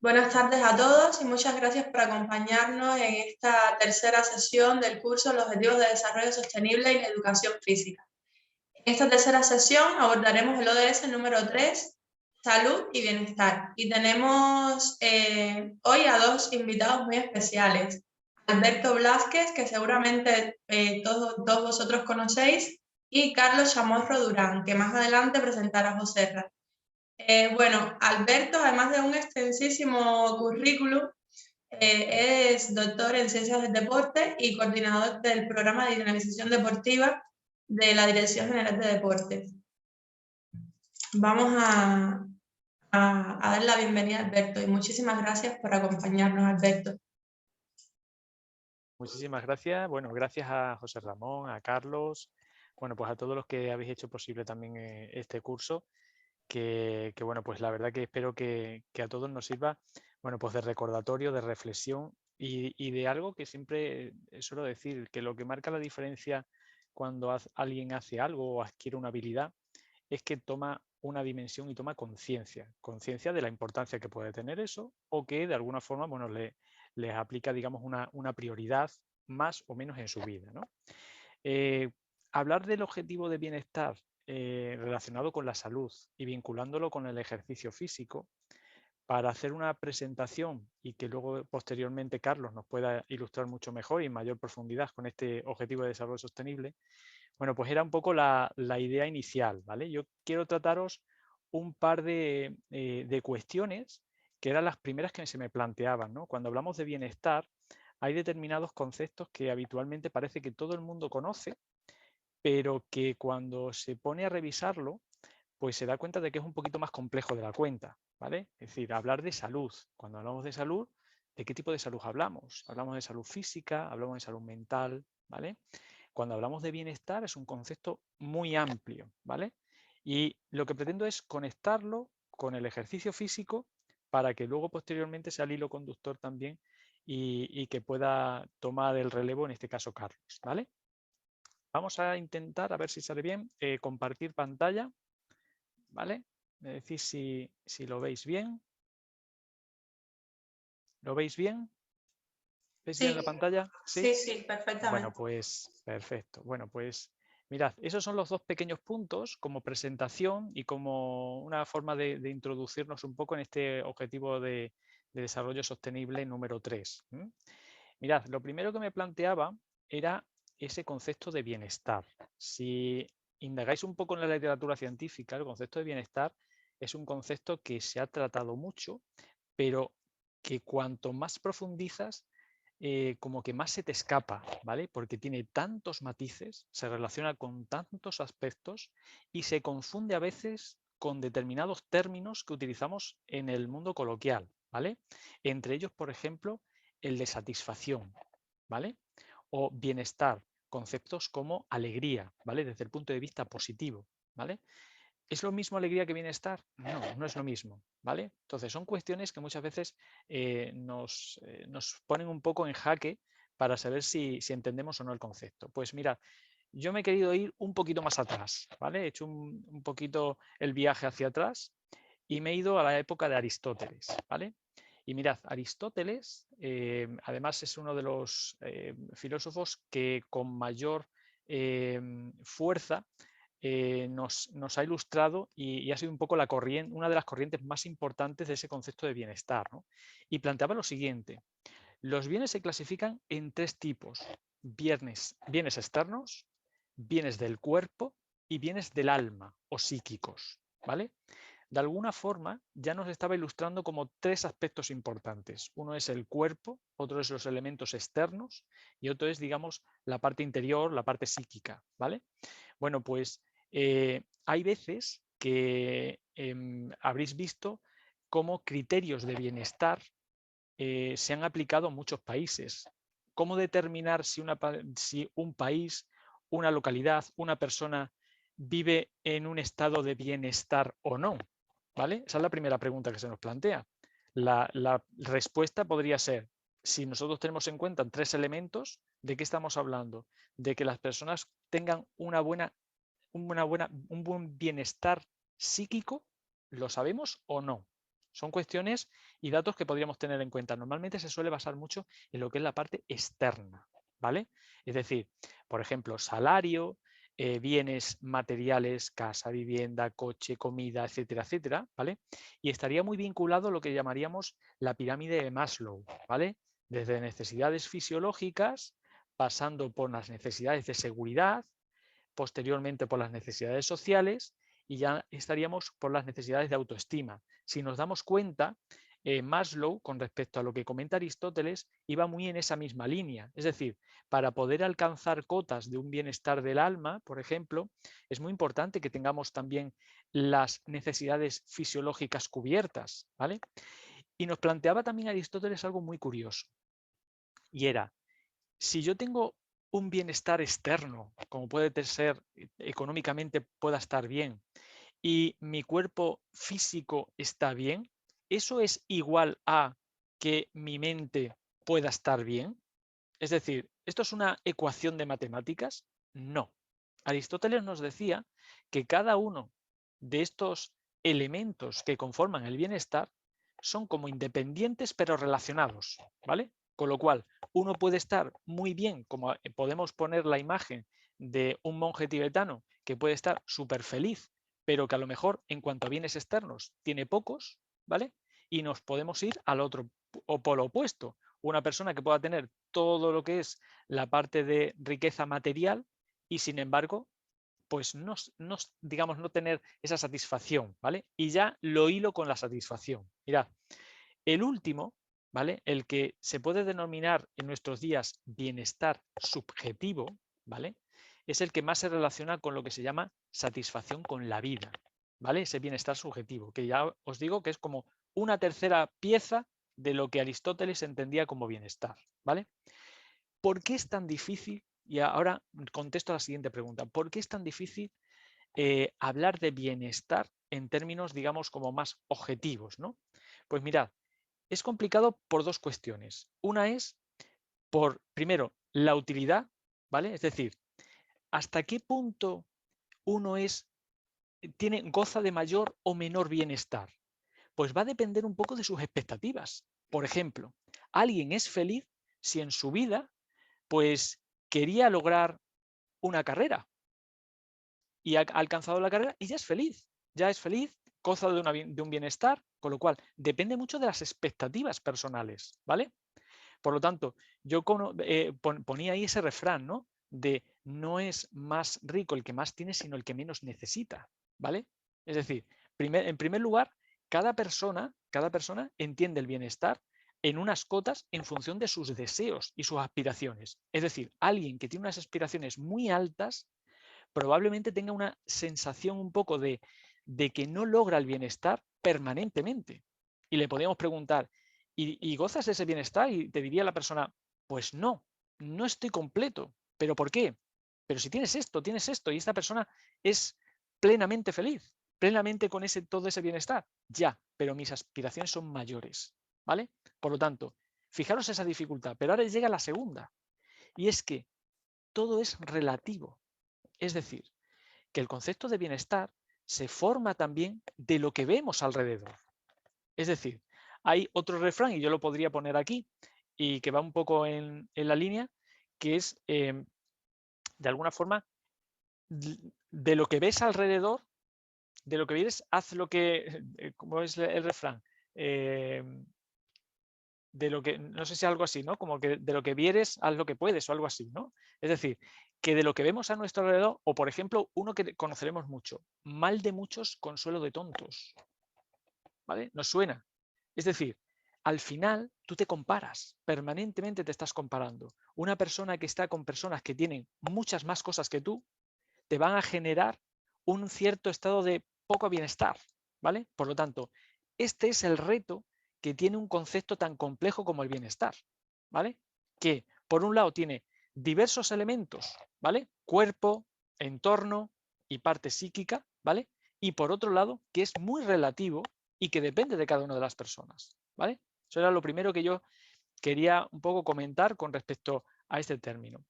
Buenas tardes a todos y muchas gracias por acompañarnos en esta tercera sesión del curso Los Objetivos de Desarrollo Sostenible y la Educación Física. En esta tercera sesión abordaremos el ODS número 3, Salud y Bienestar. Y tenemos hoy a dos invitados muy especiales. Alberto Blázquez, que seguramente todos vosotros conocéis, y Carlos Chamorro Durán, que más adelante presentará José Ra. Bueno, Alberto, además de un extensísimo currículum, es doctor en Ciencias del Deporte y coordinador del programa de dinamización deportiva de la Dirección General de Deportes. Vamos a dar la bienvenida a Alberto y muchísimas gracias por acompañarnos, Alberto. Muchísimas gracias. Bueno, gracias a José Ramón, a Carlos, bueno, pues a todos los que habéis hecho posible también este curso, que bueno, pues la verdad que espero que a todos nos sirva, bueno, pues de recordatorio, de reflexión y de algo que siempre suelo decir, que lo que marca la diferencia cuando alguien hace algo o adquiere una habilidad es que toma una dimensión y toma conciencia de la importancia que puede tener eso o que de alguna forma, bueno, les aplica, digamos, una prioridad más o menos en su vida, ¿no? Hablar del objetivo de bienestar relacionado con la salud y vinculándolo con el ejercicio físico para hacer una presentación y que luego posteriormente Carlos nos pueda ilustrar mucho mejor y en mayor profundidad con este objetivo de desarrollo sostenible, bueno, pues era un poco la idea inicial, ¿vale? Yo quiero trataros un par de cuestiones que eran las primeras que se me planteaban, ¿no? Cuando hablamos de bienestar, hay determinados conceptos que habitualmente parece que todo el mundo conoce, pero que cuando se pone a revisarlo, pues se da cuenta de que es un poquito más complejo de la cuenta, ¿vale? Es decir, hablar de salud. Cuando hablamos de salud, ¿de qué tipo de salud hablamos? Hablamos de salud física, hablamos de salud mental, ¿vale? Cuando hablamos de bienestar es un concepto muy amplio, ¿vale? Y lo que pretendo es conectarlo con el ejercicio físico para que luego posteriormente sea el hilo conductor también y que pueda tomar el relevo, en este caso Carlos, ¿vale? Vamos a intentar, a ver si sale bien, compartir pantalla, ¿vale? Me decís si lo veis bien. ¿Lo veis bien? ¿Veis bien la Sí, pantalla? ¿Sí? sí, Bueno, perfectamente. pues perfecto. Bueno, pues mirad, esos son los dos pequeños puntos como presentación y como una forma de introducirnos un poco en este objetivo de desarrollo sostenible número 3. Mirad, lo primero que me planteaba era ese concepto de bienestar. Si indagáis un poco en la literatura científica, el concepto de bienestar es un concepto que se ha tratado mucho, pero que cuanto más profundizas, como que más se te escapa, ¿vale? Porque tiene tantos matices, se relaciona con tantos aspectos y se confunde a veces con determinados términos que utilizamos en el mundo coloquial, ¿vale? Entre ellos, por ejemplo, el de satisfacción, ¿vale? O bienestar, conceptos como alegría, ¿vale? Desde el punto de vista positivo, ¿vale? ¿Es lo mismo alegría que bienestar? No, no es lo mismo, ¿vale? Entonces son cuestiones que muchas veces nos ponen un poco en jaque para saber si entendemos o no el concepto. Pues mira, yo me he querido ir un poquito más atrás, ¿vale? He hecho un poquito el viaje hacia atrás y me he ido a la época de Aristóteles, ¿vale? Y mirad, Aristóteles además es uno de los filósofos que con mayor fuerza nos ha ilustrado y ha sido un poco una de las corrientes más importantes de ese concepto de bienestar, ¿no? Y planteaba lo siguiente: los bienes se clasifican en tres tipos: bienes externos, bienes del cuerpo y bienes del alma o psíquicos, ¿vale? De alguna forma ya nos estaba ilustrando como tres aspectos importantes. Uno es el cuerpo, otro es los elementos externos y otro es, digamos, la parte interior, la parte psíquica, ¿vale? Bueno, pues hay veces que habréis visto cómo criterios de bienestar se han aplicado en muchos países. ¿Cómo determinar si un país, una localidad, una persona vive en un estado de bienestar o no? ¿Vale? Esa es la primera pregunta que se nos plantea. La respuesta podría ser, si nosotros tenemos en cuenta tres elementos, ¿de qué estamos hablando? De que las personas tengan un buen bienestar psíquico, ¿lo sabemos o no? Son cuestiones y datos que podríamos tener en cuenta. Normalmente se suele basar mucho en lo que es la parte externa, ¿vale? Es decir, por ejemplo, salario, bienes materiales, casa, vivienda, coche, comida, etcétera, etcétera, ¿vale? Y estaría muy vinculado a lo que llamaríamos la pirámide de Maslow, ¿vale? Desde necesidades fisiológicas, pasando por las necesidades de seguridad, posteriormente por las necesidades sociales y ya estaríamos por las necesidades de autoestima. Si nos damos cuenta, Maslow, con respecto a lo que comenta Aristóteles, iba muy en esa misma línea. Es decir, para poder alcanzar cotas de un bienestar del alma, por ejemplo, es muy importante que tengamos también las necesidades fisiológicas cubiertas, ¿vale? Y nos planteaba también Aristóteles algo muy curioso, y era, si yo tengo un bienestar externo, como puede ser económicamente pueda estar bien, y mi cuerpo físico está bien, ¿eso es igual a que mi mente pueda estar bien? Es decir, ¿esto es una ecuación de matemáticas? No. Aristóteles nos decía que cada uno de estos elementos que conforman el bienestar son como independientes pero relacionados, ¿vale? Con lo cual, uno puede estar muy bien, como podemos poner la imagen de un monje tibetano que puede estar súper feliz, pero que a lo mejor en cuanto a bienes externos tiene pocos, ¿vale? Y nos podemos ir al otro o polo opuesto. Una persona que pueda tener todo lo que es la parte de riqueza material y sin embargo pues digamos, no tener esa satisfacción, ¿vale? Y ya lo hilo con la satisfacción. Mirad, el último, ¿vale? El que se puede denominar en nuestros días bienestar subjetivo, ¿vale? Es el que más se relaciona con lo que se llama satisfacción con la vida, ¿vale? Ese bienestar subjetivo, que ya os digo que es como una tercera pieza de lo que Aristóteles entendía como bienestar, ¿vale? ¿Por qué es tan difícil? Y ahora contesto a la siguiente pregunta. ¿Por qué es tan difícil hablar de bienestar en términos, digamos, como más objetivos, ¿no? Pues mirad, es complicado por dos cuestiones. Una es por, primero, la utilidad, ¿vale? Es decir, hasta qué punto uno goza de mayor o menor bienestar. Pues va a depender un poco de sus expectativas. Por ejemplo, alguien es feliz si en su vida pues quería lograr una carrera y ha alcanzado la carrera y ya es feliz, goza de un bienestar, con lo cual depende mucho de las expectativas personales, ¿vale? Por lo tanto, yo ponía ahí ese refrán, ¿no? De no es más rico el que más tiene, sino el que menos necesita, ¿vale? Es decir, en primer lugar, cada persona entiende el bienestar en unas cotas en función de sus deseos y sus aspiraciones. Es decir, alguien que tiene unas aspiraciones muy altas probablemente tenga una sensación un poco de que no logra el bienestar permanentemente. Y le podríamos preguntar, ¿y gozas de ese bienestar? Y te diría la persona, pues no, no estoy completo. ¿Pero por qué? Pero si tienes esto, y esta persona es plenamente feliz, plenamente con todo ese bienestar. Ya, pero mis aspiraciones son mayores, ¿vale? Por lo tanto, fijaros esa dificultad. Pero ahora llega la segunda, y es que todo es relativo. Es decir, que el concepto de bienestar se forma también de lo que vemos alrededor. Es decir, hay otro refrán, y yo lo podría poner aquí, y que va un poco en la línea, que es, de alguna forma, de lo que ves alrededor, de lo que vienes, haz lo que, ¿cómo es el refrán? De lo que, no sé si algo así, ¿no? Como que de lo que vieres, haz lo que puedes o algo así, ¿no? Es decir, que de lo que vemos a nuestro alrededor, o por ejemplo, uno que conoceremos mucho, mal de muchos, consuelo de tontos, ¿vale? Nos suena. Es decir, al final tú te comparas, permanentemente te estás comparando. Una persona que está con personas que tienen muchas más cosas que tú, te van a generar un cierto estado de poco bienestar, ¿vale? Por lo tanto, este es el reto que tiene un concepto tan complejo como el bienestar, ¿vale? Que por un lado tiene diversos elementos, ¿vale? Cuerpo, entorno y parte psíquica, ¿vale? Y por otro lado, que es muy relativo y que depende de cada una de las personas, ¿vale? Eso era lo primero que yo quería un poco comentar con respecto a este término.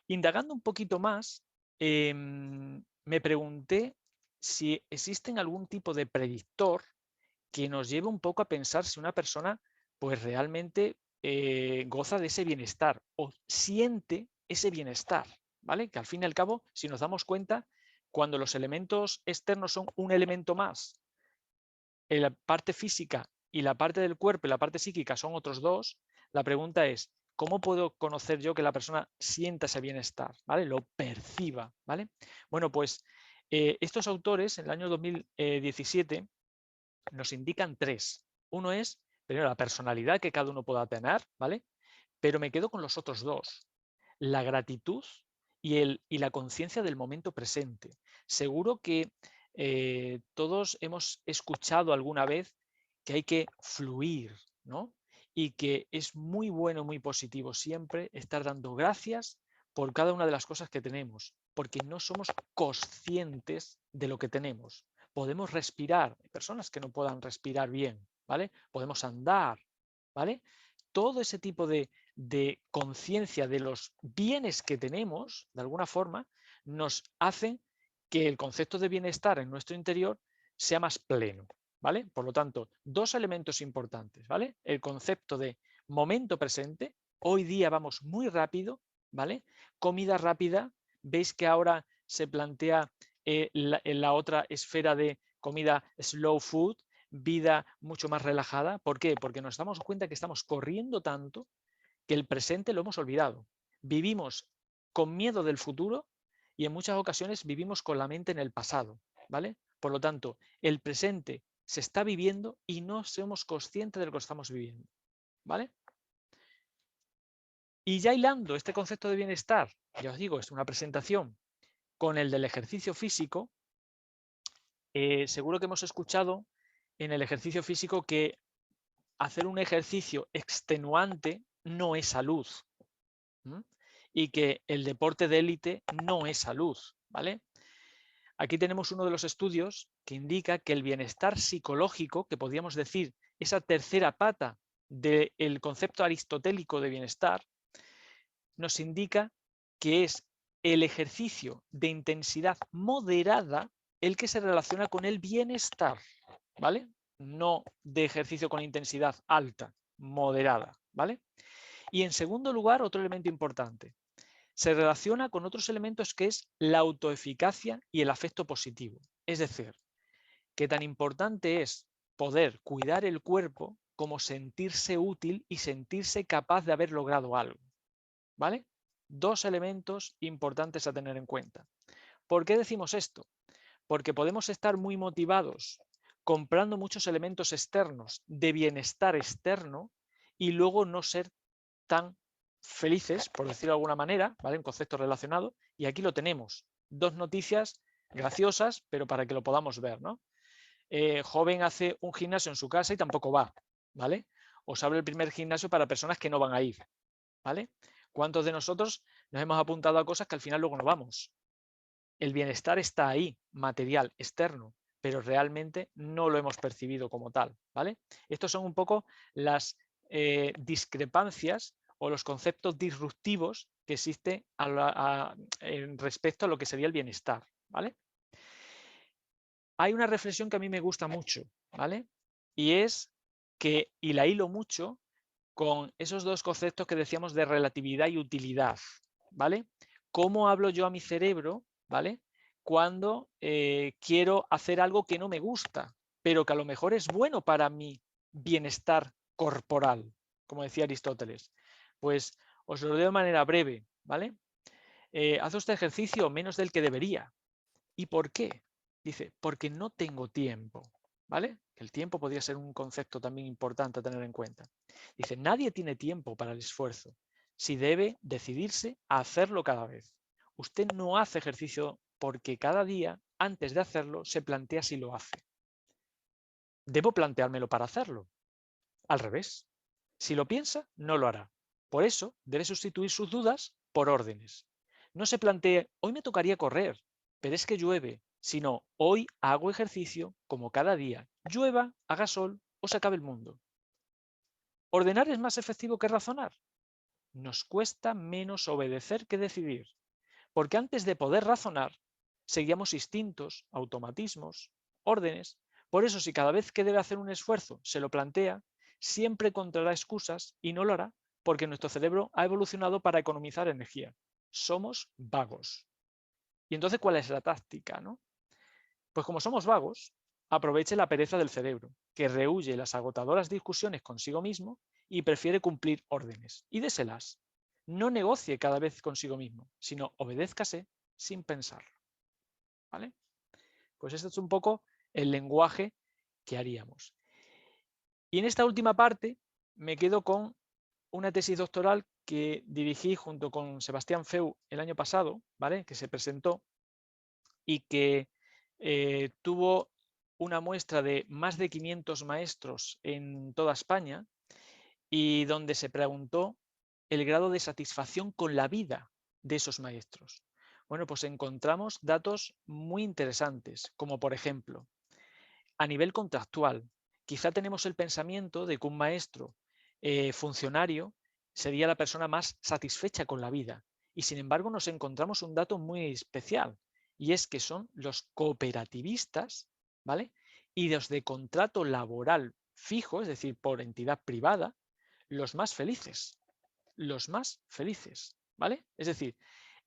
Indagando un poquito más, me pregunté si existen algún tipo de predictor que nos lleve un poco a pensar si una persona pues realmente goza de ese bienestar o siente ese bienestar, ¿vale? Que al fin y al cabo, si nos damos cuenta, cuando los elementos externos son un elemento más, la parte física y la parte del cuerpo y la parte psíquica son otros dos, la pregunta es, ¿cómo puedo conocer yo que la persona sienta ese bienestar, ¿vale? Lo perciba, ¿vale? Bueno, pues estos autores en el año 2017 nos indican tres. Uno es, primero, la personalidad que cada uno pueda tener, ¿vale? Pero me quedo con los otros dos. La gratitud y la conciencia del momento presente. Seguro que todos hemos escuchado alguna vez que hay que fluir, ¿no? Y que es muy bueno, muy positivo siempre estar dando gracias por cada una de las cosas que tenemos, porque no somos conscientes de lo que tenemos. Podemos respirar, hay personas que no puedan respirar bien, ¿vale? Podemos andar, ¿vale? Todo ese tipo de conciencia de los bienes que tenemos, de alguna forma, nos hace que el concepto de bienestar en nuestro interior sea más pleno, ¿vale? Por lo tanto, dos elementos importantes, ¿vale? El concepto de momento presente, hoy día vamos muy rápido, ¿vale? Comida rápida, veis que ahora se plantea en la otra esfera de comida slow food, vida mucho más relajada. ¿Por qué? Porque nos damos cuenta que estamos corriendo tanto que el presente lo hemos olvidado. Vivimos con miedo del futuro y en muchas ocasiones vivimos con la mente en el pasado, ¿vale? Por lo tanto, el presente se está viviendo y no somos conscientes de lo que estamos viviendo, ¿vale? Y ya hilando este concepto de bienestar, ya os digo, es una presentación con el del ejercicio físico, seguro que hemos escuchado en el ejercicio físico que hacer un ejercicio extenuante no es salud. Y que el deporte de élite no es salud, ¿vale? Aquí tenemos uno de los estudios que indica que el bienestar psicológico, que podríamos decir esa tercera pata del concepto aristotélico de bienestar, nos indica que es el ejercicio de intensidad moderada el que se relaciona con el bienestar, ¿vale? No de ejercicio con intensidad alta, moderada, ¿vale? Y en segundo lugar, otro elemento importante, se relaciona con otros elementos que es la autoeficacia y el afecto positivo. Es decir, que tan importante es poder cuidar el cuerpo como sentirse útil y sentirse capaz de haber logrado algo. ¿Vale? Dos elementos importantes a tener en cuenta. ¿Por qué decimos esto? Porque podemos estar muy motivados comprando muchos elementos externos de bienestar externo y luego no ser tan felices, por decirlo de alguna manera, ¿vale? Un concepto relacionado, y aquí lo tenemos. Dos noticias graciosas, pero para que lo podamos ver, ¿no? Joven hace un gimnasio en su casa y tampoco va, ¿vale? Os abre el primer gimnasio para personas que no van a ir, ¿vale? ¿Cuántos de nosotros nos hemos apuntado a cosas que al final luego no vamos? El bienestar está ahí, material, externo, pero realmente no lo hemos percibido como tal, ¿vale? Estos son un poco las discrepancias o los conceptos disruptivos que existen respecto a lo que sería el bienestar, ¿vale? Hay una reflexión que a mí me gusta mucho, ¿vale? Y es que, y la hilo mucho con esos dos conceptos que decíamos de relatividad y utilidad, ¿vale? ¿Cómo hablo yo a mi cerebro, ¿vale? Cuando quiero hacer algo que no me gusta, pero que a lo mejor es bueno para mi bienestar corporal, como decía Aristóteles. Pues os lo digo de manera breve, ¿vale? Hace este ejercicio menos del que debería. ¿Y por qué? Dice, porque no tengo tiempo, ¿vale? El tiempo podría ser un concepto también importante a tener en cuenta. Dice, nadie tiene tiempo para el esfuerzo si debe decidirse a hacerlo cada vez. Usted no hace ejercicio porque cada día, antes de hacerlo, se plantea si lo hace. ¿Debo planteármelo para hacerlo? Al revés. Si lo piensa, no lo hará. Por eso, debe sustituir sus dudas por órdenes. No se plantee, hoy me tocaría correr, pero es que llueve, sino hoy hago ejercicio como cada día, llueva, haga sol o se acabe el mundo. ¿Ordenar es más efectivo que razonar? Nos cuesta menos obedecer que decidir, porque antes de poder razonar, seguíamos instintos, automatismos, órdenes. Por eso, si cada vez que debe hacer un esfuerzo se lo plantea, siempre encontrará excusas y no lo hará, porque nuestro cerebro ha evolucionado para economizar energía. Somos vagos. Y entonces, ¿cuál es la táctica, no? Pues como somos vagos, aproveche la pereza del cerebro, que rehúye las agotadoras discusiones consigo mismo y prefiere cumplir órdenes. Y déselas. No negocie cada vez consigo mismo, sino obedézcase sin pensarlo. ¿Vale? Pues esto es un poco el lenguaje que haríamos. Y en esta última parte me quedo con una tesis doctoral que dirigí junto con Sebastián Feu el año pasado, ¿vale? Que se presentó y que tuvo una muestra de más de 500 maestros en toda España y donde se preguntó el grado de satisfacción con la vida de esos maestros. Bueno, pues encontramos datos muy interesantes, como por ejemplo, a nivel contractual, quizá tenemos el pensamiento de que un maestro funcionario sería la persona más satisfecha con la vida. Y sin embargo nos encontramos un dato muy especial, y es que son los cooperativistas, ¿vale? Y los de contrato laboral fijo, es decir, por entidad privada, los más felices. Los más felices, ¿vale? Es decir,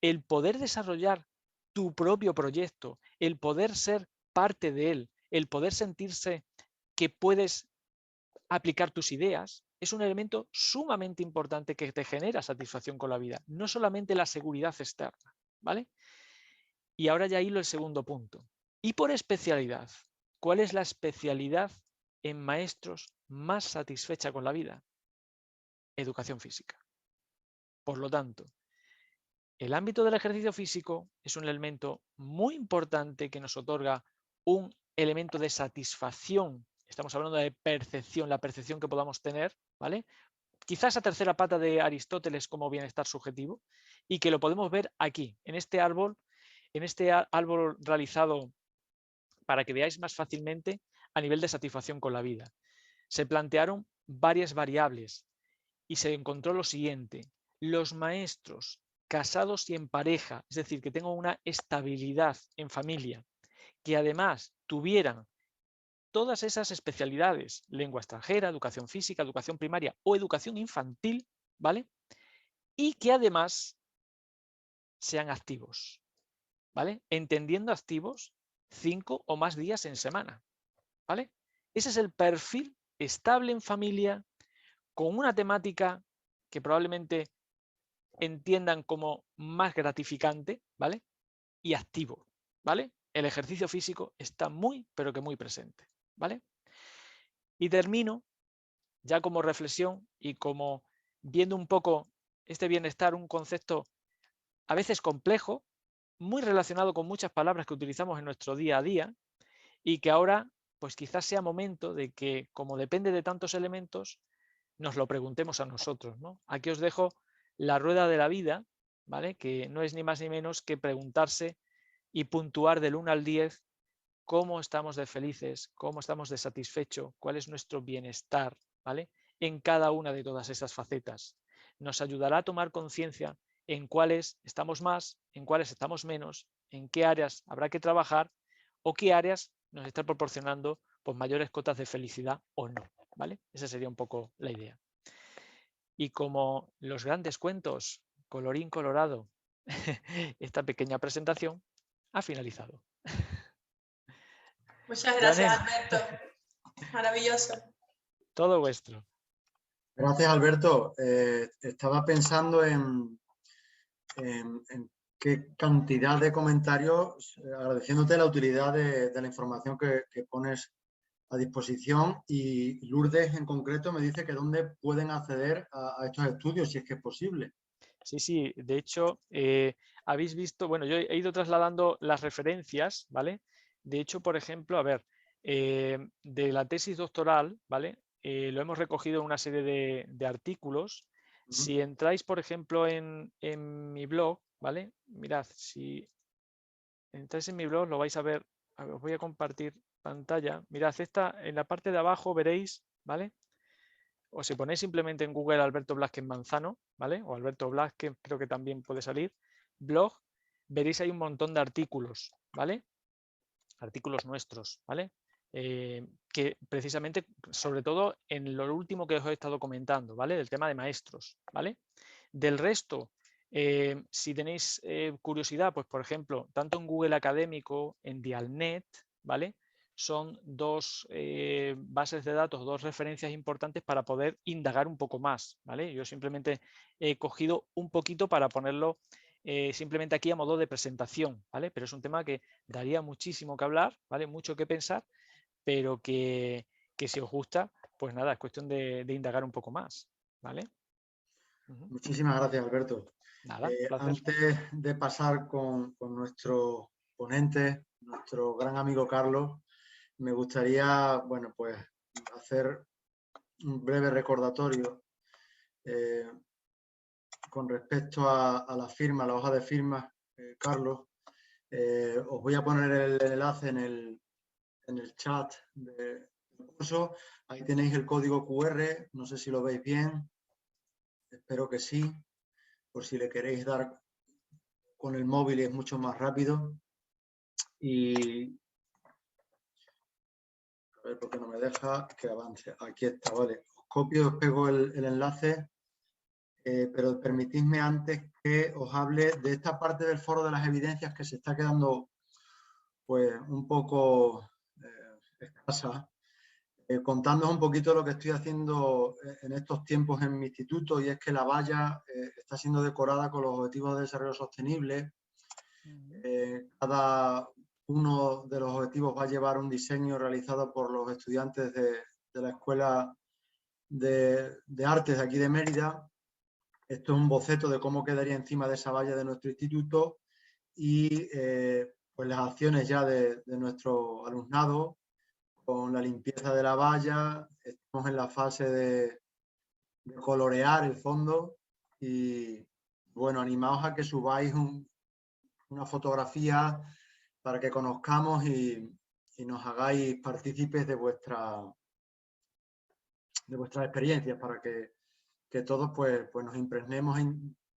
el poder desarrollar tu propio proyecto, el poder ser parte de él, el poder sentirse que puedes aplicar tus ideas, es un elemento sumamente importante que te genera satisfacción con la vida, no solamente la seguridad externa, ¿vale? Y ahora ya hilo el segundo punto. Y por especialidad, ¿cuál es la especialidad en maestros más satisfecha con la vida? Educación física. Por lo tanto, el ámbito del ejercicio físico es un elemento muy importante que nos otorga un elemento de satisfacción. Estamos hablando de percepción, la percepción que podamos tener, ¿vale? Quizás esa tercera pata de Aristóteles como bienestar subjetivo, y que lo podemos ver aquí, en este árbol realizado para que veáis más fácilmente a nivel de satisfacción con la vida. Se plantearon varias variables y se encontró lo siguiente: los maestros casados y en pareja, es decir, que tengan una estabilidad en familia, que además tuvieran todas esas especialidades, lengua extranjera, educación física, educación primaria o educación infantil, ¿vale? Y que además sean activos, ¿vale? Entendiendo activos 5 o más días en semana, ¿vale? Ese es el perfil estable en familia, con una temática que probablemente entiendan como más gratificante, ¿vale? Y activo, ¿vale? El ejercicio físico está muy, pero que muy presente, ¿vale? Y termino ya como reflexión y como viendo un poco este bienestar, un concepto a veces complejo, muy relacionado con muchas palabras que utilizamos en nuestro día a día y que ahora pues quizás sea momento de que, como depende de tantos elementos, nos lo preguntemos a nosotros, ¿no? Aquí os dejo la rueda de la vida, ¿vale? Que no es ni más ni menos que preguntarse y puntuar del 1 al 10 cómo estamos de felices, cómo estamos de satisfecho, cuál es nuestro bienestar, ¿vale? En cada una de todas esas facetas. Nos ayudará a tomar conciencia en cuáles estamos más, en cuáles estamos menos, en qué áreas habrá que trabajar o qué áreas nos están proporcionando pues, mayores cotas de felicidad o no, ¿vale? Esa sería un poco la idea. Y como los grandes cuentos, colorín colorado, esta pequeña presentación ha finalizado. Muchas gracias, Janet, Alberto. Maravilloso. todo vuestro. Gracias, Alberto. Estaba pensando en qué cantidad de comentarios, agradeciéndote la utilidad de la información que pones a disposición, y Lourdes en concreto me dice que dónde pueden acceder a estos estudios, si es que es posible. Sí, sí, de hecho, habéis visto, bueno, yo he ido trasladando las referencias, ¿vale? De hecho, por ejemplo, a ver, de la tesis doctoral, ¿vale? Lo hemos recogido en una serie de artículos. Si entráis, por ejemplo, en mi blog, ¿vale? Mirad, si entráis en mi blog lo vais a ver, os voy a compartir pantalla. Mirad, en la parte de abajo veréis, ¿vale? O si ponéis simplemente en Google Alberto Blázquez Manzano, ¿vale? O Alberto Blázquez, creo que también puede salir, blog, veréis ahí un montón de artículos, ¿vale? Artículos nuestros, ¿vale? que precisamente, sobre todo en lo último que os he estado comentando, ¿vale? Del tema de maestros, ¿vale? Del resto, si tenéis curiosidad, pues por ejemplo, tanto en Google Académico, en Dialnet, ¿vale? Son dos bases de datos, dos referencias importantes para poder indagar un poco más, ¿vale? Yo simplemente he cogido un poquito para ponerlo simplemente aquí a modo de presentación, ¿vale? Pero es un tema que daría muchísimo que hablar, ¿vale? Mucho que pensar, pero que si os gusta, pues nada, es cuestión de indagar un poco más, ¿vale? Muchísimas gracias, Alberto. Nada, un placer. Antes de pasar con nuestro ponente, nuestro gran amigo Carlos, me gustaría, bueno, pues hacer un breve recordatorio con respecto a la firma, la hoja de firmas, Carlos. Os voy a poner el enlace en el chat del curso. Ahí tenéis el código QR, no sé si lo veis bien, espero que sí, por si le queréis dar con el móvil es mucho más rápido. Y a ver por qué no me deja que avance. Aquí está, vale. Os copio, os pego el enlace, pero permitidme antes que os hable de esta parte del foro de las evidencias que se está quedando pues un poco escasa, contándoos un poquito lo que estoy haciendo en estos tiempos en mi instituto, y es que la valla está siendo decorada con los objetivos de desarrollo sostenible. Cada uno de los objetivos va a llevar un diseño realizado por los estudiantes de la Escuela de Artes de aquí de Mérida. Esto es un boceto de cómo quedaría encima de esa valla de nuestro instituto y pues las acciones ya de nuestro alumnado con la limpieza de la valla. Estamos en la fase de colorear el fondo y bueno, animaos a que subáis una fotografía para que conozcamos y nos hagáis partícipes de vuestras experiencias, para que todos pues nos impregnemos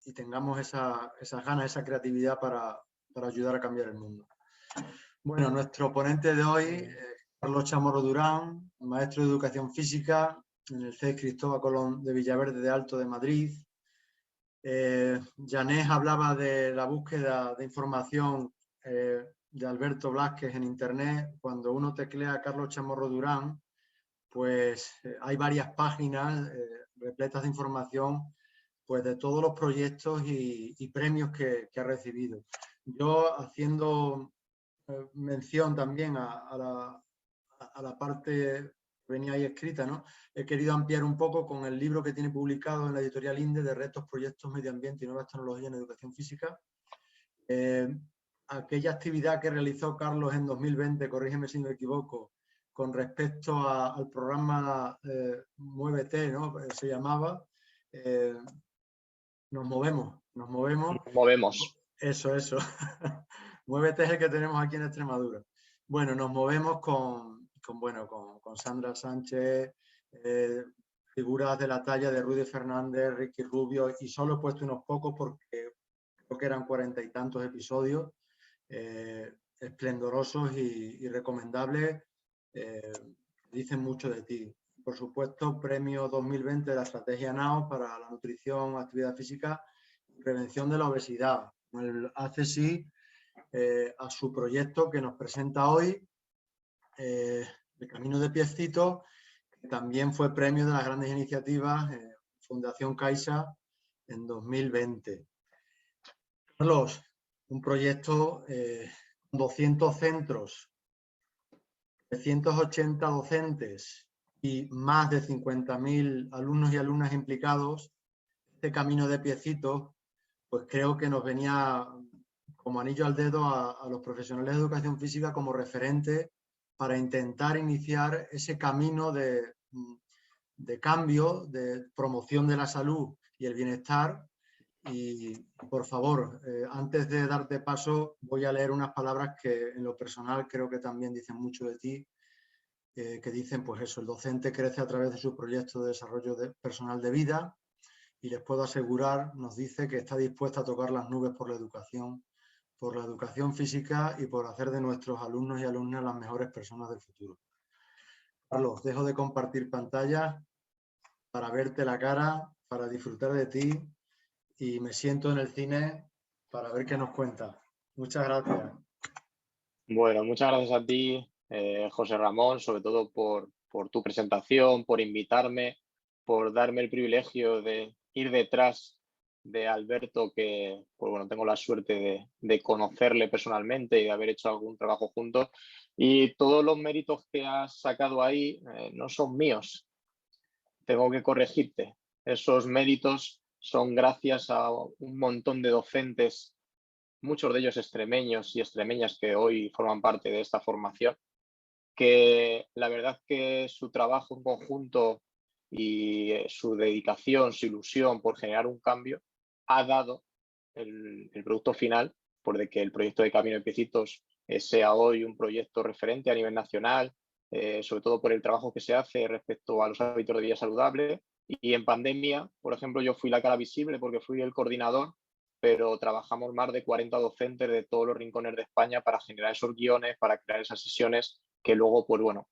y tengamos esas ganas, esa creatividad para ayudar a cambiar el mundo. Bueno, nuestro ponente de hoy, Carlos Chamorro Durán, maestro de Educación Física en el CES Cristóbal Colón de Villaverde de Alto de Madrid. Janés hablaba de la búsqueda de información de Alberto Blázquez en Internet. Cuando uno teclea Carlos Chamorro Durán, pues hay varias páginas repletas de información pues de todos los proyectos y premios que ha recibido. Yo, haciendo mención también a la parte que venía ahí escrita, ¿no? He querido ampliar un poco con el libro que tiene publicado en la editorial INDE de Retos, Proyectos, Medio Ambiente y Nuevas Tecnologías en Educación Física. Aquella actividad que realizó Carlos en 2020, corrígeme si me equivoco, con respecto al programa Muévete, ¿no? Se llamaba. Nos movemos. Eso. Muévete es el que tenemos aquí en Extremadura. Bueno, nos movemos con Sandra Sánchez, figuras de la talla de Rudy Fernández, Ricky Rubio, y solo he puesto unos pocos porque creo que eran 40 y tantos episodios, esplendorosos y recomendables, dicen mucho de ti. Por supuesto, premio 2020 de la estrategia NAO para la nutrición, actividad física y prevención de la obesidad. El ACSI, a su proyecto que nos presenta hoy, El Camino de Piecito, que también fue premio de las grandes iniciativas Fundación Caixa en 2020. Carlos, un proyecto con 200 centros, 380 docentes y más de 50.000 alumnos y alumnas implicados. Este Camino de Piecito, pues creo que nos venía como anillo al dedo a los profesionales de educación física como referente para intentar iniciar ese camino de cambio, de promoción de la salud y el bienestar. Y por favor, antes de darte paso, voy a leer unas palabras que en lo personal creo que también dicen mucho de ti, que dicen pues eso: el docente crece a través de su proyecto de desarrollo personal de vida, y les puedo asegurar, nos dice, que está dispuesta a tocar las nubes por la educación física y por hacer de nuestros alumnos y alumnas las mejores personas del futuro. Carlos, dejo de compartir pantalla para verte la cara, para disfrutar de ti y me siento en el cine para ver qué nos cuenta. Muchas gracias. Bueno, muchas gracias a ti, José Ramón, sobre todo por tu presentación, por invitarme, por darme el privilegio de ir detrás de Alberto, que pues bueno, tengo la suerte de conocerle personalmente y de haber hecho algún trabajo juntos. Y todos los méritos que has sacado ahí no son míos. Tengo que corregirte. Esos méritos son gracias a un montón de docentes, muchos de ellos extremeños y extremeñas que hoy forman parte de esta formación, que la verdad que su trabajo en conjunto y su dedicación, su ilusión por generar un cambio ha dado el producto final, por de que el proyecto de Camino de Piecitos sea hoy un proyecto referente a nivel nacional, sobre todo por el trabajo que se hace respecto a los hábitos de vida saludable. Y en pandemia, por ejemplo, yo fui la cara visible porque fui el coordinador, pero trabajamos más de 40 docentes de todos los rincones de España para generar esos guiones, para crear esas sesiones que luego, pues bueno,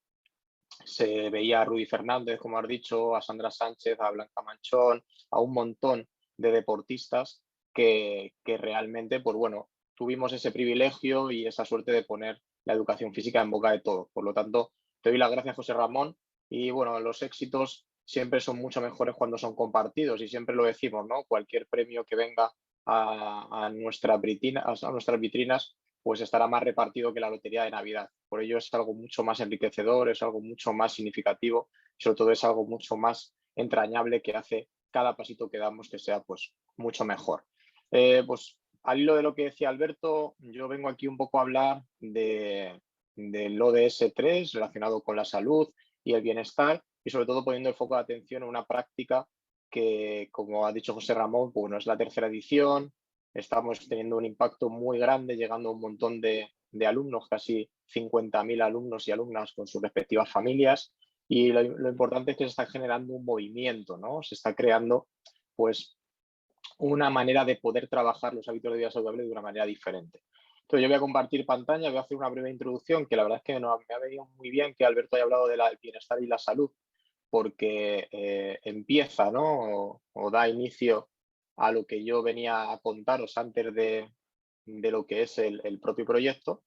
se veía a Rudy Fernández, como has dicho, a Sandra Sánchez, a Blanca Manchón, a un montón de deportistas que realmente, pues bueno, tuvimos ese privilegio y esa suerte de poner la educación física en boca de todos. Por lo tanto, te doy las gracias, José Ramón, y bueno, los éxitos siempre son mucho mejores cuando son compartidos y siempre lo decimos, ¿no? Cualquier premio que venga a nuestras vitrinas, pues estará más repartido que la lotería de Navidad. Por ello es algo mucho más enriquecedor, es algo mucho más significativo y sobre todo es algo mucho más entrañable que hace cada pasito que damos que sea pues mucho mejor. Pues al hilo de lo que decía Alberto, yo vengo aquí un poco a hablar del ODS 3 relacionado con la salud y el bienestar y sobre todo poniendo el foco de atención en una práctica que, como ha dicho José Ramón, pues no es la tercera edición. Estamos teniendo un impacto muy grande, llegando a un montón de alumnos, casi 50.000 alumnos y alumnas con sus respectivas familias. Y lo importante es que se está generando un movimiento, ¿no? Se está creando, pues, una manera de poder trabajar los hábitos de vida saludable de una manera diferente. Entonces, yo voy a compartir pantalla, voy a hacer una breve introducción, que la verdad es que me ha venido muy bien que Alberto haya hablado del bienestar y la salud, porque empieza, ¿no? O da inicio a lo que yo venía a contaros antes de lo que es el propio proyecto.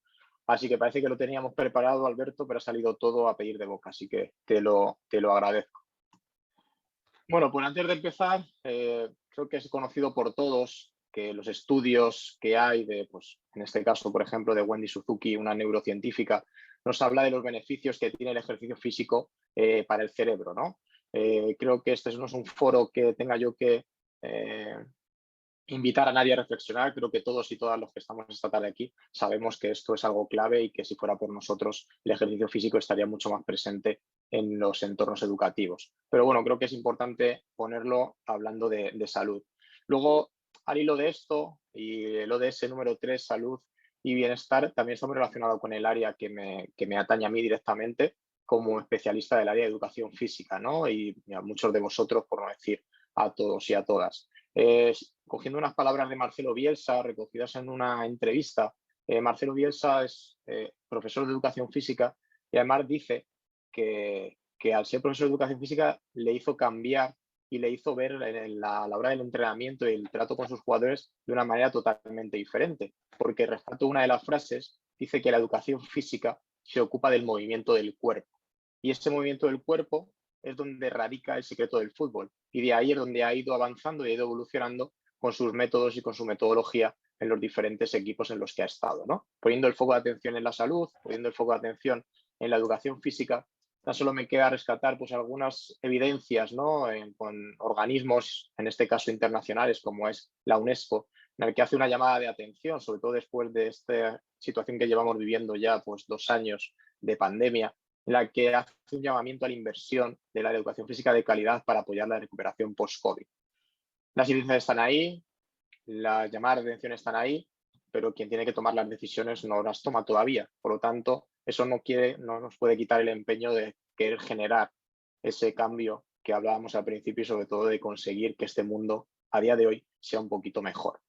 Así que parece que lo teníamos preparado, Alberto, pero ha salido todo a pedir de boca, así que te lo agradezco. Bueno, pues antes de empezar, creo que es conocido por todos que los estudios que hay de, pues, en este caso, por ejemplo, de Wendy Suzuki, una neurocientífica, nos habla de los beneficios que tiene el ejercicio físico para el cerebro, ¿no? Creo que este no es un foro que tenga yo que invitar a nadie a reflexionar. Creo que todos y todas los que estamos esta tarde aquí sabemos que esto es algo clave y que si fuera por nosotros el ejercicio físico estaría mucho más presente en los entornos educativos. Pero bueno, creo que es importante ponerlo hablando de salud. Luego, al hilo de esto y el ODS número 3, salud y bienestar, también está muy relacionado con el área que me atañe a mí directamente como especialista del área de educación física, ¿no? Y a muchos de vosotros, por no decir a todos y a todas. Cogiendo unas palabras de Marcelo Bielsa recogidas en una entrevista, Marcelo Bielsa es profesor de educación física y además dice que al ser profesor de educación física le hizo cambiar y le hizo ver a la hora del entrenamiento y el trato con sus jugadores de una manera totalmente diferente, porque rescato una de las frases, dice que la educación física se ocupa del movimiento del cuerpo y ese movimiento del cuerpo es donde radica el secreto del fútbol y de ahí es donde ha ido avanzando y ha ido evolucionando con sus métodos y con su metodología en los diferentes equipos en los que ha estado, ¿no? Poniendo el foco de atención en la salud, poniendo el foco de atención en la educación física, tan solo me queda rescatar pues, algunas evidencias, ¿no? Con organismos, en este caso internacionales, como es la UNESCO, en el que hace una llamada de atención, sobre todo después de esta situación que llevamos viviendo ya pues, 2 años de pandemia, en la que hace un llamamiento a la inversión de la educación física de calidad para apoyar la recuperación post-COVID. Las evidencias están ahí, las llamadas de atención están ahí, pero quien tiene que tomar las decisiones no las toma todavía. Por lo tanto, eso no nos puede quitar el empeño de querer generar ese cambio que hablábamos al principio y sobre todo de conseguir que este mundo a día de hoy sea un poquito mejor.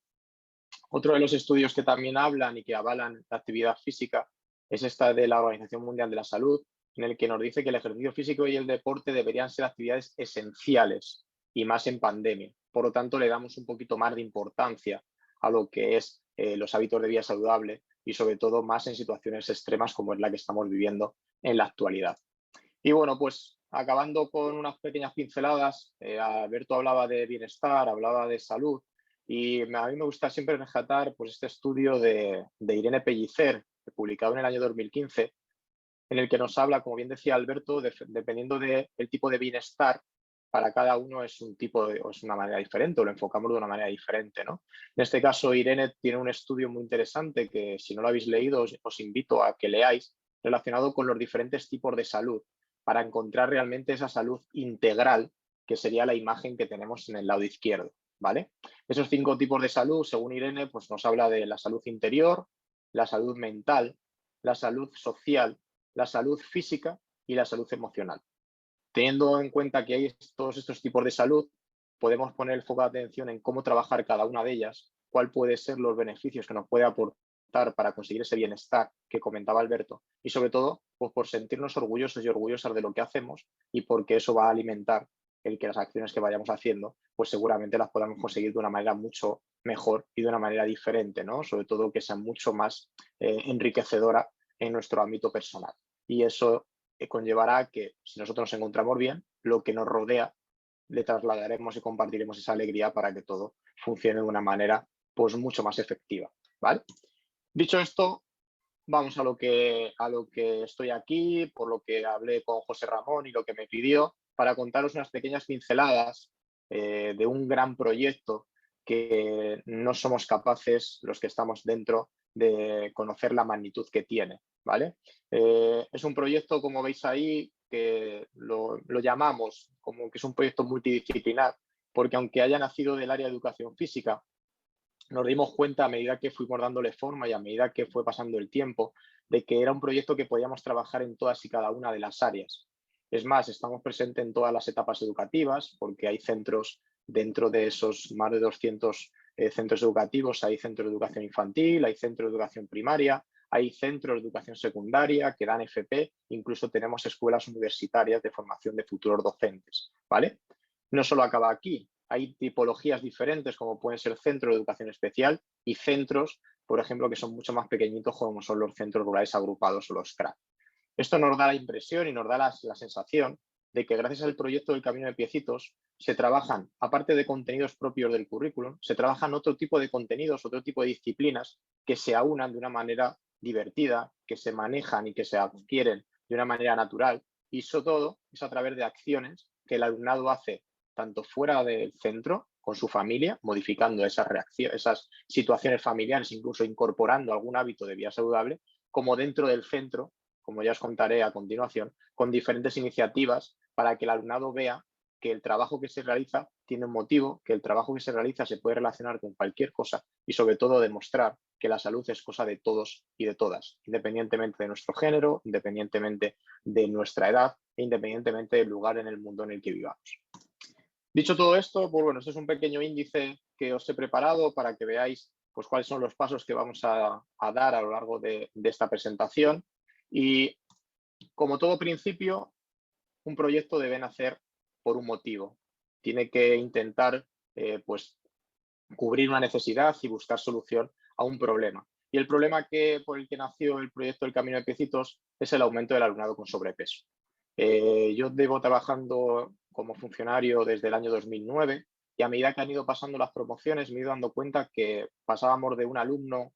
Otro de los estudios que también hablan y que avalan la actividad física es esta de la Organización Mundial de la Salud, en el que nos dice que el ejercicio físico y el deporte deberían ser actividades esenciales y más en pandemia. Por lo tanto, le damos un poquito más de importancia a lo que es los hábitos de vida saludable y sobre todo más en situaciones extremas como es la que estamos viviendo en la actualidad. Y bueno, pues acabando con unas pequeñas pinceladas, Alberto hablaba de bienestar, hablaba de salud y a mí me gusta siempre rescatar pues, este estudio de Irene Pellicer, publicado en el año 2015, en el que nos habla, como bien decía Alberto, dependiendo del tipo de bienestar, para cada uno es un tipo o es una manera diferente, o lo enfocamos de una manera diferente, ¿no? En este caso, Irene tiene un estudio muy interesante que, si no lo habéis leído, os invito a que leáis, relacionado con los diferentes tipos de salud, para encontrar realmente esa salud integral, que sería la imagen que tenemos en el lado izquierdo, ¿vale? Esos 5 tipos de salud, según Irene, pues nos habla de la salud interior, la salud mental, la salud social, la salud física y la salud emocional. Teniendo en cuenta que hay todos estos tipos de salud, podemos poner el foco de atención en cómo trabajar cada una de ellas, cuál puede ser los beneficios que nos puede aportar para conseguir ese bienestar que comentaba Alberto y sobre todo pues por sentirnos orgullosos y orgullosas de lo que hacemos y porque eso va a alimentar el que las acciones que vayamos haciendo pues seguramente las podamos conseguir de una manera mucho mejor y de una manera diferente, ¿no? Sobre todo que sea mucho más enriquecedora en nuestro ámbito personal. Y eso conllevará a que si nosotros nos encontramos bien, lo que nos rodea le trasladaremos y compartiremos esa alegría para que todo funcione de una manera pues mucho más efectiva, ¿vale? Dicho esto, vamos a lo que estoy aquí, por lo que hablé con José Ramón y lo que me pidió, para contaros unas pequeñas pinceladas de un gran proyecto que no somos capaces, los que estamos dentro, de conocer la magnitud que tiene, ¿vale? Es un proyecto, como veis ahí, que lo llamamos como que es un proyecto multidisciplinar, porque aunque haya nacido del área de educación física, nos dimos cuenta a medida que fuimos dándole forma y a medida que fue pasando el tiempo, de que era un proyecto que podíamos trabajar en todas y cada una de las áreas. Es más, estamos presentes en todas las etapas educativas, porque hay centros dentro de esos más de 200 centros educativos, hay centros de educación infantil, hay centros de educación primaria, hay centros de educación secundaria que dan FP, incluso tenemos escuelas universitarias de formación de futuros docentes, ¿vale? No solo acaba aquí, hay tipologías diferentes como pueden ser centros de educación especial y centros, por ejemplo, que son mucho más pequeñitos como son los centros rurales agrupados o los CRA. Esto nos da la impresión y nos da la sensación de que gracias al proyecto del Camino de Piecitos se trabajan, aparte de contenidos propios del currículum, se trabajan otro tipo de contenidos, otro tipo de disciplinas que se aunan de una manera divertida, que se manejan y que se adquieren de una manera natural y sobre todo es a través de acciones que el alumnado hace tanto fuera del centro, con su familia, modificando esas situaciones familiares, incluso incorporando algún hábito de vida saludable, como dentro del centro, como ya os contaré a continuación, con diferentes iniciativas para que el alumnado vea que el trabajo que se realiza tiene un motivo, que el trabajo que se realiza se puede relacionar con cualquier cosa y sobre todo demostrar que la salud es cosa de todos y de todas, independientemente de nuestro género, independientemente de nuestra edad e independientemente del lugar en el mundo en el que vivamos. Dicho todo esto, pues bueno, este es un pequeño índice que os he preparado para que veáis pues, cuáles son los pasos que vamos a dar a lo largo de esta presentación. Y como todo principio, un proyecto debe nacer por un motivo. Tiene que intentar pues, cubrir una necesidad y buscar solución a un problema. Y el problema por el que nació el proyecto del Camino de Piecitos es el aumento del alumnado con sobrepeso. Yo llevo trabajando como funcionario desde el año 2009 y a medida que han ido pasando las promociones me he ido dando cuenta que pasábamos de un alumno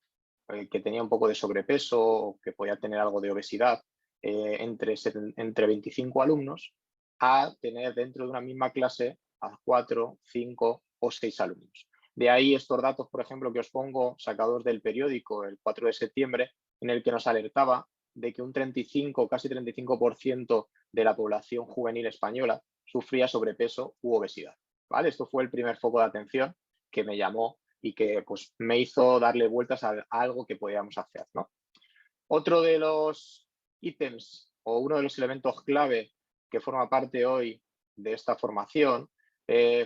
que tenía un poco de sobrepeso o que podía tener algo de obesidad entre 25 alumnos a tener dentro de una misma clase a 4, 5 o 6 alumnos. De ahí estos datos, por ejemplo, que os pongo sacados del periódico el 4 de septiembre, en el que nos alertaba de que un 35, casi 35% de la población juvenil española sufría sobrepeso u obesidad, ¿vale? Esto fue el primer foco de atención que me llamó y que pues, me hizo darle vueltas a algo que podíamos hacer, ¿no? Otro de los ítems o uno de los elementos clave que forma parte hoy de esta formación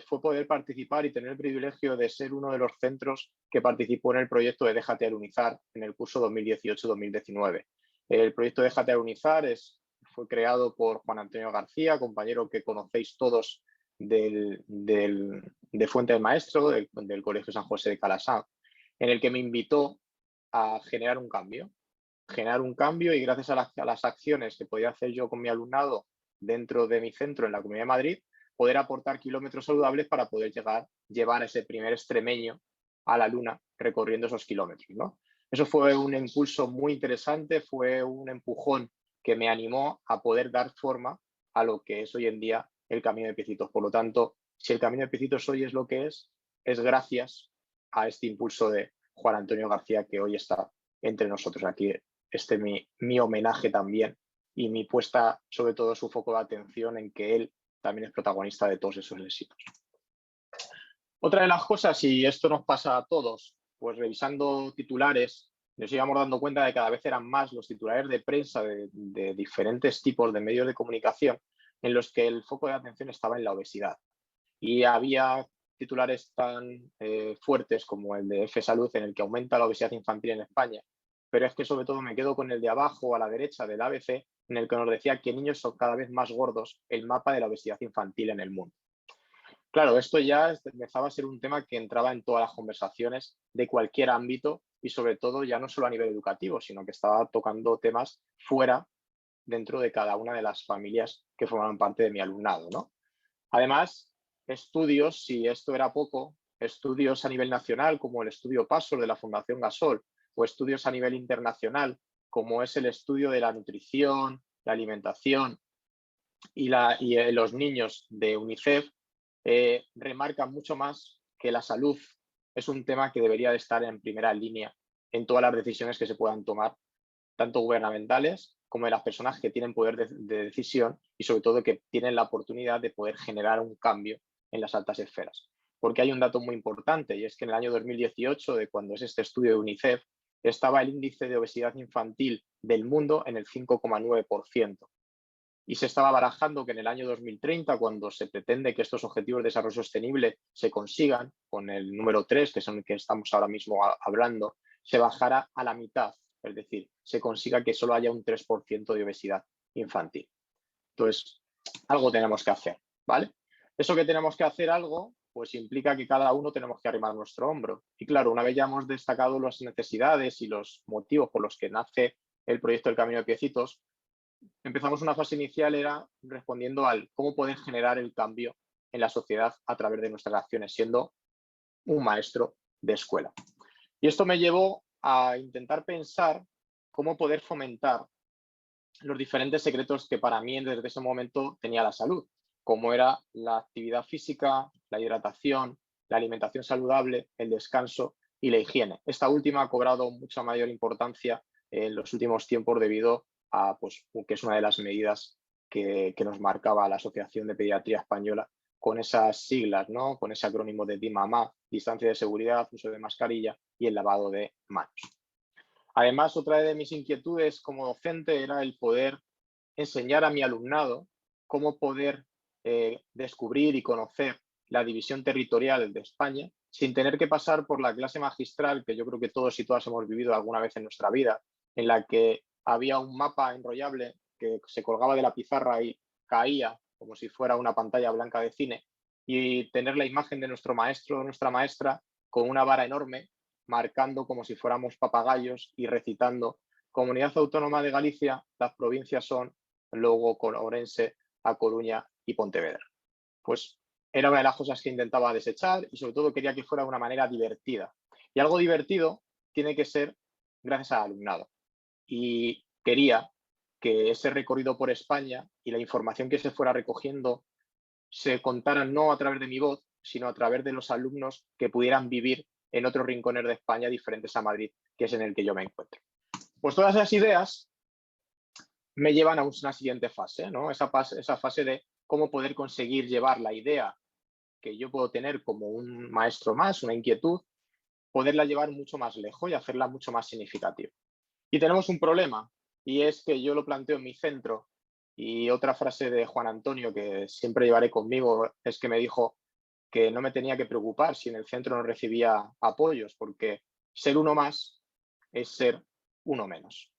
fue poder participar y tener el privilegio de ser uno de los centros que participó en el proyecto de Déjate Alunizar en el curso 2018-2019. El proyecto Déjate Alunizar fue creado por Juan Antonio García, compañero que conocéis todos de Fuente del Maestro, del Colegio San José de Calasanz, en el que me invitó a generar un cambio y gracias a las acciones que podía hacer yo con mi alumnado dentro de mi centro en la Comunidad de Madrid, poder aportar kilómetros saludables para poder llevar ese primer extremeño a la luna recorriendo esos kilómetros, ¿no? Eso fue un impulso muy interesante, fue un empujón que me animó a poder dar forma a lo que es hoy en día el Camino de Piecitos. Por lo tanto, si el Camino de Piecitos hoy es lo que es gracias a este impulso de Juan Antonio García, que hoy está entre nosotros aquí. Mi homenaje también y mi puesta sobre todo su foco de atención en que él también es protagonista de todos esos éxitos. Otra de las cosas, y esto nos pasa a todos, pues revisando titulares, nos íbamos dando cuenta de que cada vez eran más los titulares de prensa de diferentes tipos de medios de comunicación en los que el foco de atención estaba en la obesidad. Y había titulares tan fuertes como el de F Salud, en el que aumenta la obesidad infantil en España, pero es que sobre todo me quedo con el de abajo a la derecha del ABC, en el que nos decía que niños son cada vez más gordos, el mapa de la obesidad infantil en el mundo. Claro, esto ya empezaba a ser un tema que entraba en todas las conversaciones de cualquier ámbito y sobre todo ya no solo a nivel educativo, sino que estaba tocando temas fuera, dentro de cada una de las familias que formaban parte de mi alumnado, ¿no? Además, estudios, si esto era poco, estudios a nivel nacional como el estudio PASOL de la Fundación Gasol o estudios a nivel internacional como es el estudio de la nutrición, la alimentación y los niños de UNICEF, remarcan mucho más que la salud es un tema que debería de estar en primera línea en todas las decisiones que se puedan tomar, tanto gubernamentales como de las personas que tienen poder de decisión y sobre todo que tienen la oportunidad de poder generar un cambio en las altas esferas. Porque hay un dato muy importante y es que en el año 2018, de cuando es este estudio de UNICEF, estaba el índice de obesidad infantil del mundo en el 5,9%. Y se estaba barajando que en el año 2030, cuando se pretende que estos objetivos de desarrollo sostenible se consigan, con el número 3, que es el que estamos ahora mismo hablando, se bajara a la mitad, es decir, se consiga que solo haya un 3% de obesidad infantil. Entonces, algo tenemos que hacer, ¿vale? Eso que tenemos que hacer algo, pues implica que cada uno tenemos que arrimar nuestro hombro. Y claro, una vez ya hemos destacado las necesidades y los motivos por los que nace el proyecto del Camino de Piecitos, empezamos una fase inicial, era respondiendo al cómo poder generar el cambio en la sociedad a través de nuestras acciones, siendo un maestro de escuela. Y esto me llevó a intentar pensar cómo poder fomentar los diferentes secretos que para mí desde ese momento tenía la salud, como era la actividad física, la hidratación, la alimentación saludable, el descanso y la higiene. Esta última ha cobrado mucha mayor importancia en los últimos tiempos debido a pues, que es una de las medidas que nos marcaba la Asociación de Pediatría Española con esas siglas, ¿no? Con ese acrónimo de DIMAMA, distancia de seguridad, uso de mascarilla y el lavado de manos. Además, otra de mis inquietudes como docente era el poder enseñar a mi alumnado cómo poder descubrir y conocer la división territorial de España sin tener que pasar por la clase magistral que yo creo que todos y todas hemos vivido alguna vez en nuestra vida, en la que había un mapa enrollable que se colgaba de la pizarra y caía como si fuera una pantalla blanca de cine, y tener la imagen de nuestro maestro o nuestra maestra con una vara enorme marcando como si fuéramos papagayos y recitando: Comunidad Autónoma de Galicia, las provincias son Lugo, Ourense, A Coruña y Pontevedra. Pues era una de las cosas que intentaba desechar y sobre todo quería que fuera de una manera divertida. Y algo divertido tiene que ser gracias al alumnado. Y quería que ese recorrido por España y la información que se fuera recogiendo se contara no a través de mi voz, sino a través de los alumnos que pudieran vivir en otros rincones de España diferentes a Madrid, que es en el que yo me encuentro. Pues todas esas ideas me llevan a una siguiente fase, ¿no? Esa fase de cómo poder conseguir llevar la idea que yo puedo tener como un maestro más, una inquietud, poderla llevar mucho más lejos y hacerla mucho más significativa. Y tenemos un problema, y es que yo lo planteo en mi centro, y otra frase de Juan Antonio que siempre llevaré conmigo es que me dijo que no me tenía que preocupar si en el centro no recibía apoyos, porque ser uno más es ser uno menos.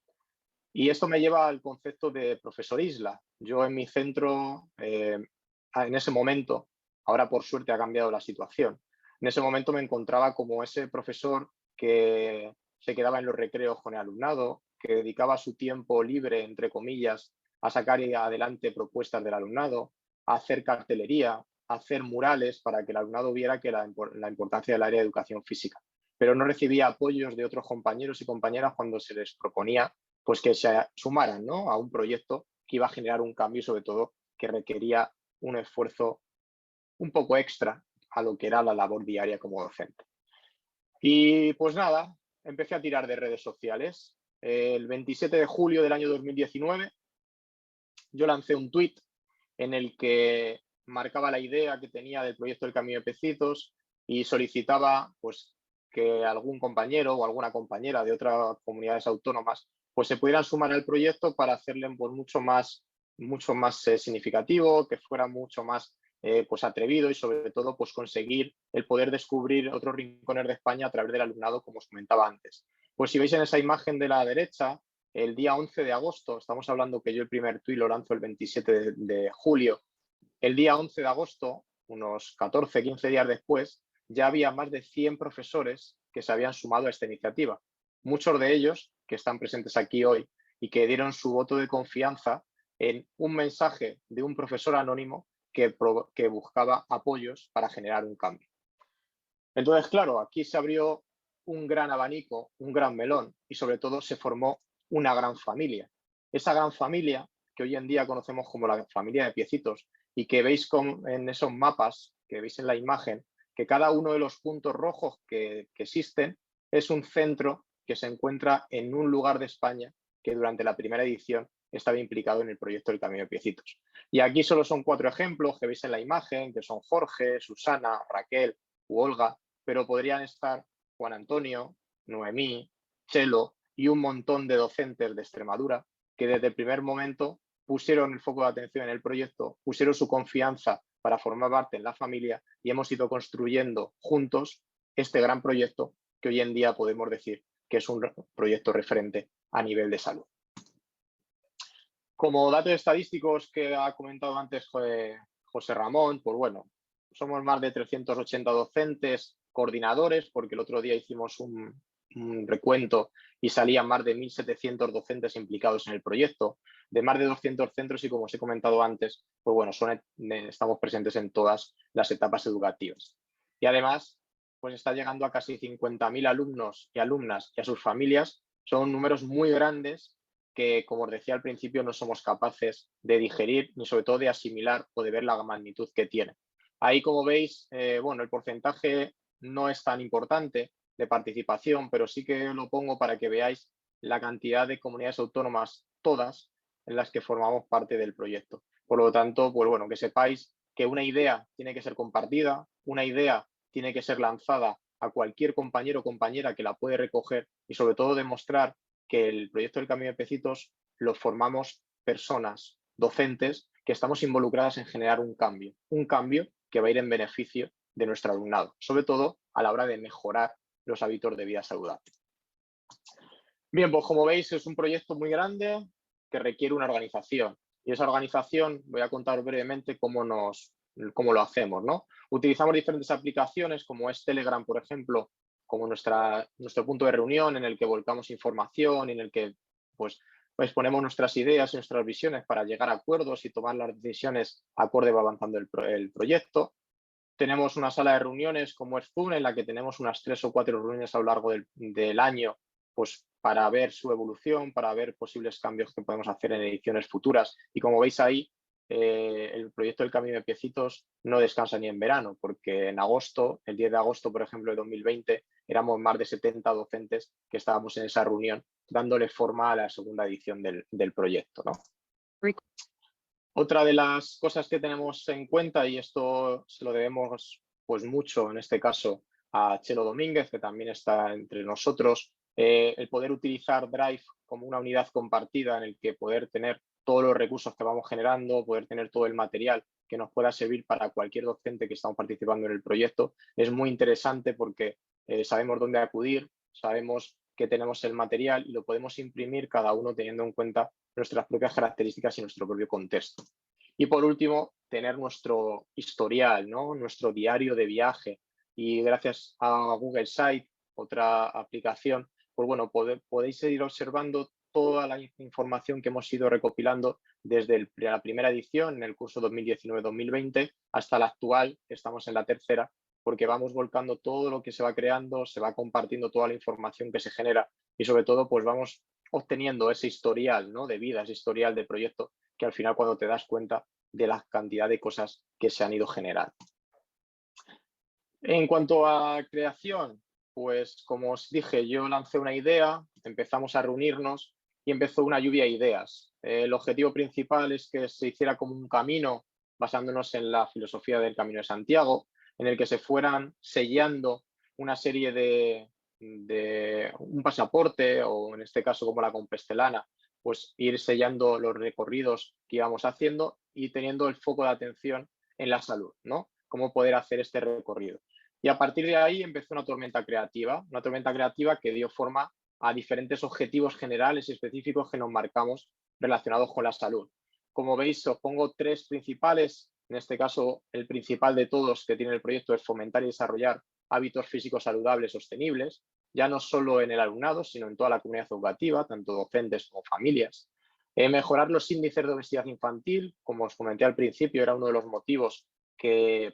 Y esto me lleva al concepto de profesor isla. Yo en mi centro, en ese momento, ahora por suerte ha cambiado la situación, en ese momento me encontraba como ese profesor que se quedaba en los recreos con el alumnado, que dedicaba su tiempo libre, entre comillas, a sacar adelante propuestas del alumnado, a hacer cartelería, a hacer murales para que el alumnado viera que la importancia del área de educación física. Pero no recibía apoyos de otros compañeros y compañeras cuando se les proponía pues que se sumaran, ¿no?, a un proyecto que iba a generar un cambio y sobre todo que requería un esfuerzo un poco extra a lo que era la labor diaria como docente. Y pues nada, empecé a tirar de redes sociales. El 27 de julio del año 2019 yo lancé un tuit en el que marcaba la idea que tenía del proyecto del Camino de Pecitos y solicitaba pues que algún compañero o alguna compañera de otras comunidades autónomas pues se pudieran sumar al proyecto para hacerle pues, mucho más significativo, que fuera mucho más pues atrevido y sobre todo pues conseguir el poder descubrir otros rincones de España a través del alumnado, como os comentaba antes. Pues si veis en esa imagen de la derecha, el día 11 de agosto, estamos hablando que yo el primer tuit lo lanzo el 27 de julio, el día 11 de agosto, unos 14, 15 días después, ya había más de 100 profesores que se habían sumado a esta iniciativa. Muchos de ellos que están presentes aquí hoy y que dieron su voto de confianza en un mensaje de un profesor anónimo que buscaba apoyos para generar un cambio. Entonces, claro, aquí se abrió un gran abanico, un gran melón y sobre todo se formó una gran familia. Esa gran familia que hoy en día conocemos como la familia de Piecitos y que veis en esos mapas, que veis en la imagen, que cada uno de los puntos rojos que existen es un centro que se encuentra en un lugar de España que durante la primera edición estaba implicado en el proyecto del Camino de Piecitos. Y aquí solo son 4 ejemplos que veis en la imagen, que son Jorge, Susana, Raquel u Olga, pero podrían estar Juan Antonio, Noemí, Chelo y un montón de docentes de Extremadura que desde el primer momento pusieron el foco de atención en el proyecto, pusieron su confianza para formar parte en la familia y hemos ido construyendo juntos este gran proyecto que hoy en día podemos decir que es un proyecto referente a nivel de salud. Como datos estadísticos que ha comentado antes José Ramón, pues bueno, somos más de 380 docentes, coordinadores, porque el otro día hicimos un recuento y salían más de 1.700 docentes implicados en el proyecto, de más de 200 centros y como os he comentado antes, pues bueno, estamos presentes en todas las etapas educativas. Y además, pues está llegando a casi 50.000 alumnos y alumnas y a sus familias. Son números muy grandes que, como os decía al principio, no somos capaces de digerir ni sobre todo de asimilar o de ver la magnitud que tiene. Ahí, como veis, bueno, el porcentaje no es tan importante de participación, pero sí que lo pongo para que veáis la cantidad de comunidades autónomas, todas, en las que formamos parte del proyecto. Por lo tanto, pues bueno, que sepáis que una idea tiene que ser compartida, una idea tiene que ser lanzada a cualquier compañero o compañera que la puede recoger y sobre todo demostrar que el proyecto del Camino de Pecitos lo formamos personas, docentes, que estamos involucradas en generar un cambio que va a ir en beneficio de nuestro alumnado, sobre todo a la hora de mejorar los hábitos de vida saludable. Bien, pues como veis es un proyecto muy grande que requiere una organización y esa organización voy a contar brevemente cómo lo hacemos, ¿no? Utilizamos diferentes aplicaciones como es Telegram, por ejemplo, como nuestro punto de reunión en el que volcamos información, en el que pues ponemos nuestras ideas y nuestras visiones para llegar a acuerdos y tomar las decisiones acorde va avanzando el proyecto. Tenemos una sala de reuniones como es Zoom, en la que tenemos unas 3 o 4 reuniones a lo largo del año pues, para ver su evolución, para ver posibles cambios que podemos hacer en ediciones futuras. Y como veis ahí, el proyecto del Camino de Piecitos no descansa ni en verano, porque en agosto, el 10 de agosto, por ejemplo, de 2020, éramos más de 70 docentes que estábamos en esa reunión dándole forma a la segunda edición del proyecto, ¿no? Otra de las cosas que tenemos en cuenta, y esto se lo debemos pues mucho, en este caso, a Chelo Domínguez, que también está entre nosotros, el poder utilizar Drive como una unidad compartida en el que poder tener todos los recursos que vamos generando, poder tener todo el material que nos pueda servir para cualquier docente que estamos participando en el proyecto, es muy interesante porque sabemos dónde acudir, sabemos que tenemos el material y lo podemos imprimir cada uno teniendo en cuenta nuestras propias características y nuestro propio contexto. Y por último, tener nuestro historial, ¿no? Nuestro diario de viaje. Y gracias a Google Sites, otra aplicación, pues bueno, podéis ir observando toda la información que hemos ido recopilando desde la primera edición, en el curso 2019-2020, hasta la actual, que estamos en la tercera, porque vamos volcando todo lo que se va creando, se va compartiendo toda la información que se genera y sobre todo pues vamos obteniendo ese historial, ¿no? De vida, ese historial de proyecto, que al final cuando te das cuenta de la cantidad de cosas que se han ido generando. En cuanto a creación, pues como os dije, yo lancé una idea, empezamos a reunirnos y empezó una lluvia de ideas. El objetivo principal es que se hiciera como un camino basándonos en la filosofía del Camino de Santiago, en el que se fueran sellando una serie de un pasaporte, o en este caso como la compostelana, pues ir sellando los recorridos que íbamos haciendo y teniendo el foco de atención en la salud, ¿no? Cómo poder hacer este recorrido. Y a partir de ahí empezó una tormenta creativa que dio forma a diferentes objetivos generales y específicos que nos marcamos relacionados con la salud. Como veis, os pongo tres principales. En este caso, el principal de todos que tiene el proyecto es fomentar y desarrollar hábitos físicos saludables sostenibles, ya no solo en el alumnado, sino en toda la comunidad educativa, tanto docentes como familias. Mejorar los índices de obesidad infantil, como os comenté al principio, era uno de los motivos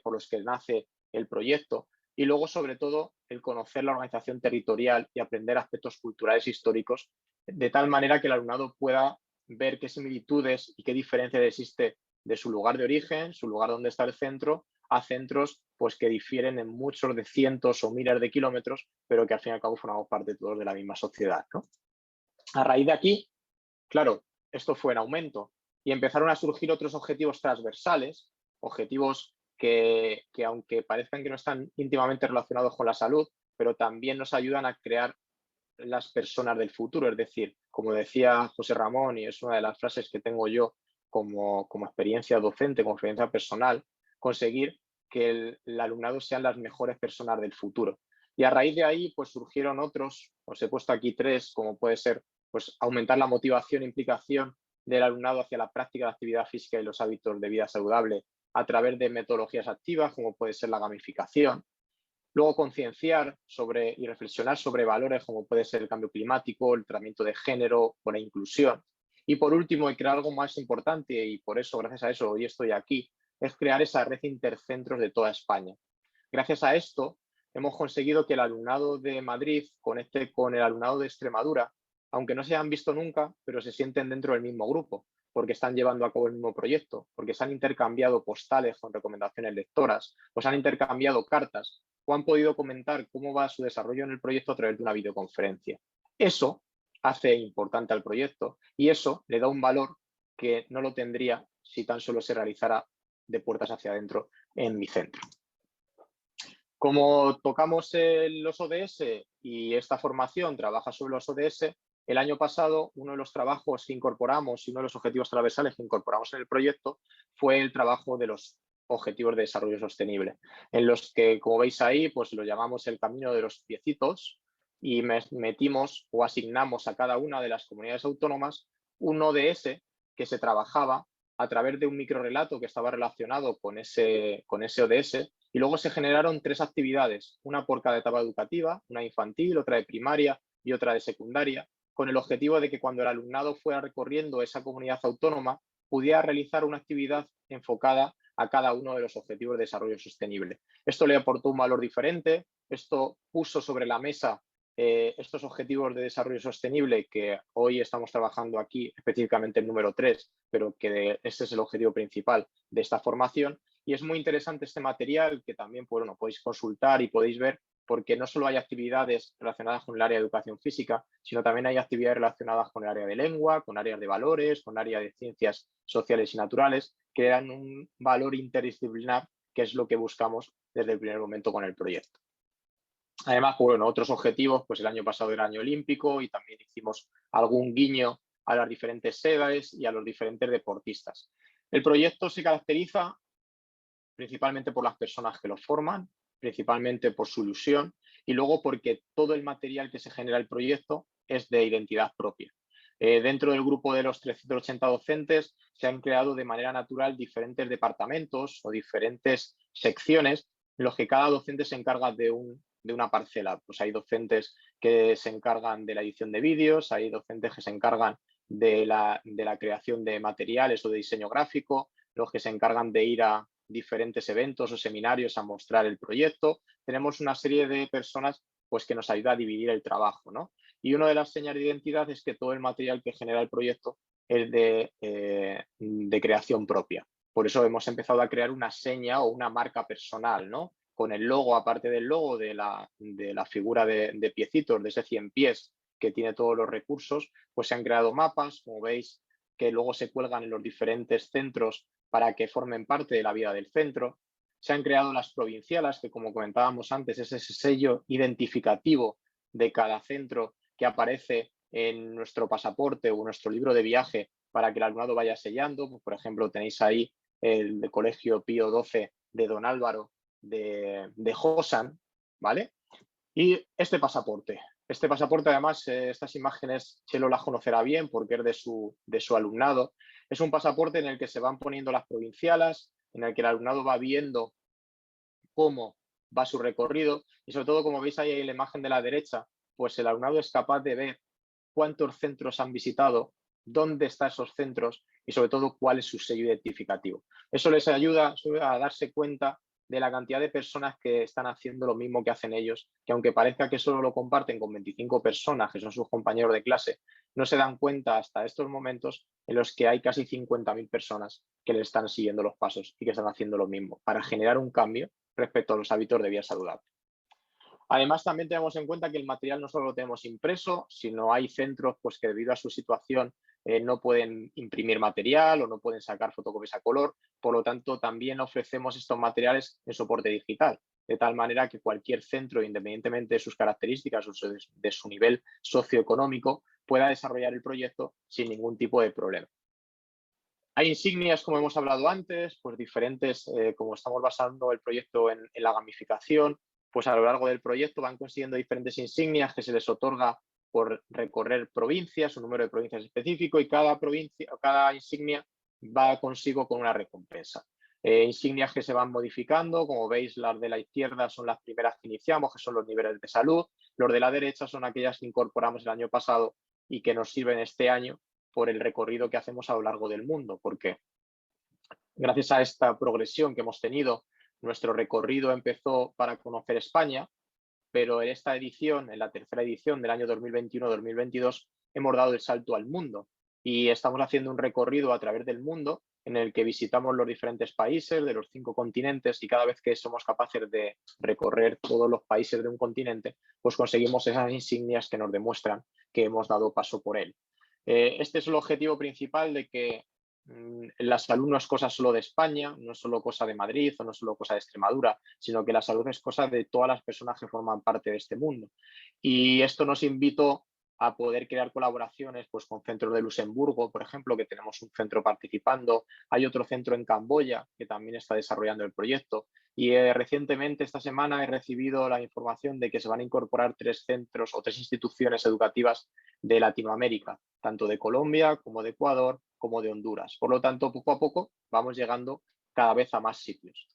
por los que nace el proyecto. Y luego, sobre todo, el conocer la organización territorial y aprender aspectos culturales e históricos, de tal manera que el alumnado pueda ver qué similitudes y qué diferencia existe de su lugar de origen, su lugar donde está el centro, a centros pues, que difieren en muchos de cientos o miles de kilómetros, pero que al fin y al cabo formamos parte todos de la misma sociedad, ¿no? A raíz de aquí, claro, esto fue en aumento y empezaron a surgir otros objetivos transversales, objetivos que aunque parezcan que no están íntimamente relacionados con la salud, pero también nos ayudan a crear las personas del futuro. Es decir, como decía José Ramón, y es una de las frases que tengo yo como experiencia docente, como experiencia personal, conseguir que el alumnado sean las mejores personas del futuro. Y a raíz de ahí, pues surgieron otros, os he puesto aquí tres, como puede ser pues, aumentar la motivación e implicación del alumnado hacia la práctica de actividad física y los hábitos de vida saludable a través de metodologías activas, como puede ser la gamificación. Luego, concienciar sobre y reflexionar sobre valores como puede ser el cambio climático, el tratamiento de género o la inclusión. Y por último, y crear algo más importante, y por eso, gracias a eso, hoy estoy aquí, es crear esa red intercentros de toda España. Gracias a esto, hemos conseguido que el alumnado de Madrid conecte con el alumnado de Extremadura, aunque no se hayan visto nunca, pero se sienten dentro del mismo grupo, porque están llevando a cabo el mismo proyecto, porque se han intercambiado postales con recomendaciones lectoras, o se han intercambiado cartas, o han podido comentar cómo va su desarrollo en el proyecto a través de una videoconferencia. Eso hace importante al proyecto y eso le da un valor que no lo tendría si tan solo se realizara de puertas hacia adentro en mi centro. Como tocamos los ODS y esta formación trabaja sobre los ODS, el año pasado uno de los trabajos que incorporamos y uno de los objetivos transversales que incorporamos en el proyecto fue el trabajo de los Objetivos de Desarrollo Sostenible, en los que, como veis ahí, pues lo llamamos el camino de los piecitos y metimos o asignamos a cada una de las comunidades autónomas un ODS que se trabajaba a través de un microrrelato que estaba relacionado con ese ODS y luego se generaron tres actividades, una por cada etapa educativa, una infantil, otra de primaria y otra de secundaria, con el objetivo de que cuando el alumnado fuera recorriendo esa comunidad autónoma pudiera realizar una actividad enfocada a cada uno de los objetivos de desarrollo sostenible. Esto le aportó un valor diferente, esto puso sobre la mesa estos objetivos de desarrollo sostenible que hoy estamos trabajando aquí, específicamente el número 3, pero que ese es el objetivo principal de esta formación. Y es muy interesante este material que también bueno, podéis consultar y podéis ver porque no solo hay actividades relacionadas con el área de educación física, sino también hay actividades relacionadas con el área de lengua, con áreas de valores, con áreas de ciencias sociales y naturales, que dan un valor interdisciplinar, que es lo que buscamos desde el primer momento con el proyecto. Además, bueno, otros objetivos, pues el año pasado era año olímpico y también hicimos algún guiño a las diferentes sedes y a los diferentes deportistas. El proyecto se caracteriza principalmente por las personas que lo forman, principalmente por su ilusión y luego porque todo el material que se genera el proyecto es de identidad propia. Dentro del grupo de los 380 docentes se han creado de manera natural diferentes departamentos o diferentes secciones en los que cada docente se encarga de una parcela. Pues hay docentes que se encargan de la edición de vídeos, hay docentes que se encargan de la creación de materiales o de diseño gráfico, los que se encargan de ir a diferentes eventos o seminarios a mostrar el proyecto. Tenemos una serie de personas pues, que nos ayuda a dividir el trabajo, ¿no? Y una de las señas de identidad es que todo el material que genera el proyecto es de creación propia. Por eso hemos empezado a crear una seña o una marca personal, ¿no? Con el logo, aparte del logo de la figura de piecitos, de ese 100 pies que tiene todos los recursos, pues se han creado mapas, como veis, que luego se cuelgan en los diferentes centros para que formen parte de la vida del centro. Se han creado las provincialas, que como comentábamos antes, es ese sello identificativo de cada centro que aparece en nuestro pasaporte o nuestro libro de viaje para que el alumnado vaya sellando. Pues, por ejemplo, tenéis ahí el de Colegio Pío XII de Don Álvaro de Josan, ¿vale? Y este pasaporte además, estas imágenes Chelo las conocerá bien porque es de su alumnado. Es un pasaporte en el que se van poniendo las provincialas, en el que el alumnado va viendo cómo va su recorrido y sobre todo, como veis ahí en la imagen de la derecha, pues el alumnado es capaz de ver cuántos centros han visitado, dónde están esos centros y sobre todo cuál es su sello identificativo. Eso les ayuda a darse cuenta de la cantidad de personas que están haciendo lo mismo que hacen ellos, que aunque parezca que solo lo comparten con 25 personas, que son sus compañeros de clase, no se dan cuenta hasta estos momentos en los que hay casi 50.000 personas que les están siguiendo los pasos y que están haciendo lo mismo para generar un cambio respecto a los hábitos de vida saludable. Además, también tenemos en cuenta que el material no solo lo tenemos impreso, sino hay centros pues, que debido a su situación no pueden imprimir material o no pueden sacar fotocopias a color. Por lo tanto, también ofrecemos estos materiales en soporte digital, de tal manera que cualquier centro, independientemente de sus características o de su nivel socioeconómico, pueda desarrollar el proyecto sin ningún tipo de problema. Hay insignias, como hemos hablado antes, pues diferentes, como estamos basando el proyecto en la gamificación, pues a lo largo del proyecto van consiguiendo diferentes insignias que se les otorga por recorrer provincias, un número de provincias específico, y cada insignia va consigo con una recompensa. Insignias que se van modificando, como veis, las de la izquierda son las primeras que iniciamos, que son los niveles de salud. Los de la derecha son aquellas que incorporamos el año pasado y que nos sirven este año por el recorrido que hacemos a lo largo del mundo, porque gracias a esta progresión que hemos tenido, nuestro recorrido empezó para conocer España, pero en esta edición, en la tercera edición del año 2021-2022, hemos dado el salto al mundo y estamos haciendo un recorrido a través del mundo en el que visitamos los diferentes países de los 5 continentes y cada vez que somos capaces de recorrer todos los países de un continente, pues conseguimos esas insignias que nos demuestran que hemos dado paso por él. Este es el objetivo principal de que la salud no es cosa solo de España, no es solo cosa de Madrid o no es solo cosa de Extremadura, sino que la salud es cosa de todas las personas que forman parte de este mundo. Y esto nos invitó a poder crear colaboraciones pues, con centros de Luxemburgo, por ejemplo, que tenemos un centro participando. Hay otro centro en Camboya que también está desarrollando el proyecto. Y recientemente, esta semana, he recibido la información de que se van a incorporar 3 centros o 3 instituciones educativas de Latinoamérica, tanto de Colombia como de Ecuador, como de Honduras. Por lo tanto, poco a poco vamos llegando cada vez a más sitios.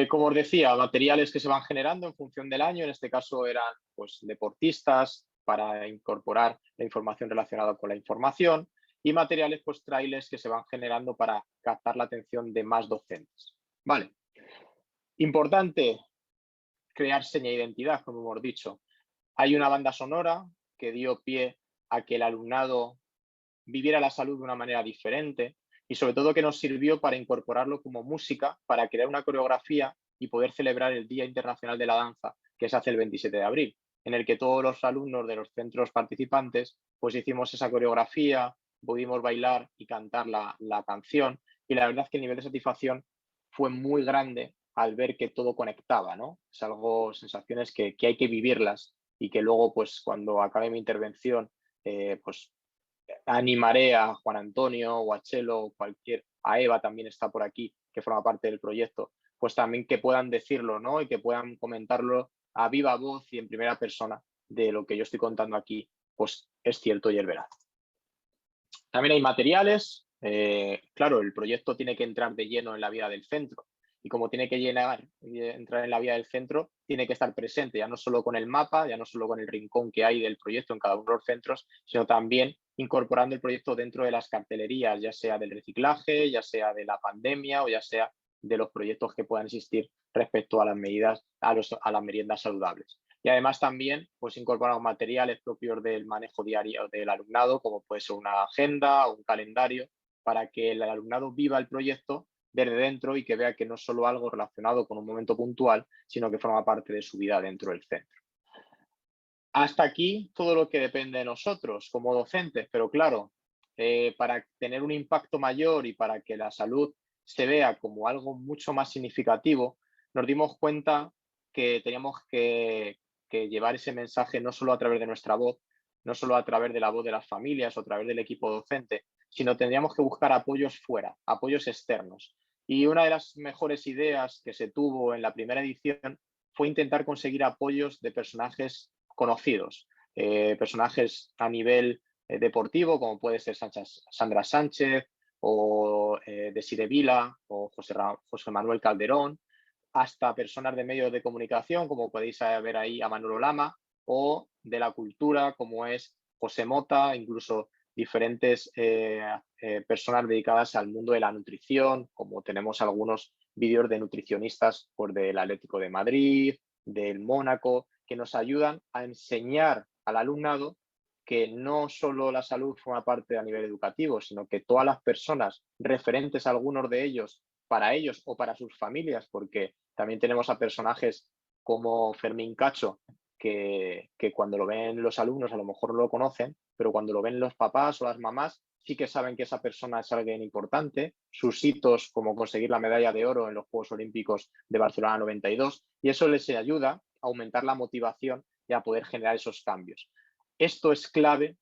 Como os decía, materiales que se van generando en función del año, en este caso eran pues, deportistas para incorporar la información relacionada con la información y materiales pues, trailers que se van generando para captar la atención de más docentes. Vale. Importante crear seña de identidad, como hemos dicho. Hay una banda sonora que dio pie a que el alumnado viviera la salud de una manera diferente y sobre todo que nos sirvió para incorporarlo como música, para crear una coreografía y poder celebrar el Día Internacional de la Danza, que se hace el 27 de abril, en el que todos los alumnos de los centros participantes pues hicimos esa coreografía, pudimos bailar y cantar la canción y la verdad es que el nivel de satisfacción fue muy grande al ver que todo conectaba, ¿no? Es algo, sensaciones que hay que vivirlas y que luego pues cuando acabe mi intervención pues animaré a Juan Antonio o a Chelo o a Eva también está por aquí, que forma parte del proyecto, pues también que puedan decirlo, ¿no? Y que puedan comentarlo a viva voz y en primera persona de lo que yo estoy contando aquí, pues es cierto y es veraz. También hay materiales. Claro, el proyecto tiene que entrar de lleno en la vida del centro. Y como tiene que entrar en la vida del centro, tiene que estar presente, ya no solo con el mapa, ya no solo con el rincón que hay del proyecto en cada uno de los centros, sino también incorporando el proyecto dentro de las cartelerías, ya sea del reciclaje, ya sea de la pandemia o ya sea de los proyectos que puedan existir respecto a las medidas, a las meriendas saludables. Y además también pues incorporamos materiales propios del manejo diario del alumnado, como puede ser una agenda o un calendario, para que el alumnado viva el proyecto desde dentro y que vea que no es solo algo relacionado con un momento puntual, sino que forma parte de su vida dentro del centro. Hasta aquí todo lo que depende de nosotros como docentes, pero claro, para tener un impacto mayor y para que la salud se vea como algo mucho más significativo, nos dimos cuenta que teníamos que llevar ese mensaje no solo a través de nuestra voz, no solo a través de la voz de las familias o a través del equipo docente, sino tendríamos que buscar apoyos fuera, apoyos externos. Y una de las mejores ideas que se tuvo en la primera edición fue intentar conseguir apoyos de personajes conocidos, personajes a nivel deportivo, como puede ser Sandra Sánchez o Desiree Vila o José Manuel Calderón, hasta personas de medios de comunicación, como podéis ver ahí a Manolo Lama, o de la cultura, como es José Mota, incluso diferentes personas dedicadas al mundo de la nutrición, como tenemos algunos vídeos de nutricionistas pues, del Atlético de Madrid, del Mónaco, que nos ayudan a enseñar al alumnado que no solo la salud forma parte a nivel educativo, sino que todas las personas referentes a algunos de ellos, para ellos o para sus familias, porque también tenemos a personajes como Fermín Cacho, que cuando lo ven los alumnos a lo mejor no lo conocen, pero cuando lo ven los papás o las mamás sí que saben que esa persona es alguien importante, sus hitos como conseguir la medalla de oro en los Juegos Olímpicos de Barcelona 92, y eso les ayuda a aumentar la motivación y a poder generar esos cambios. Esto es clave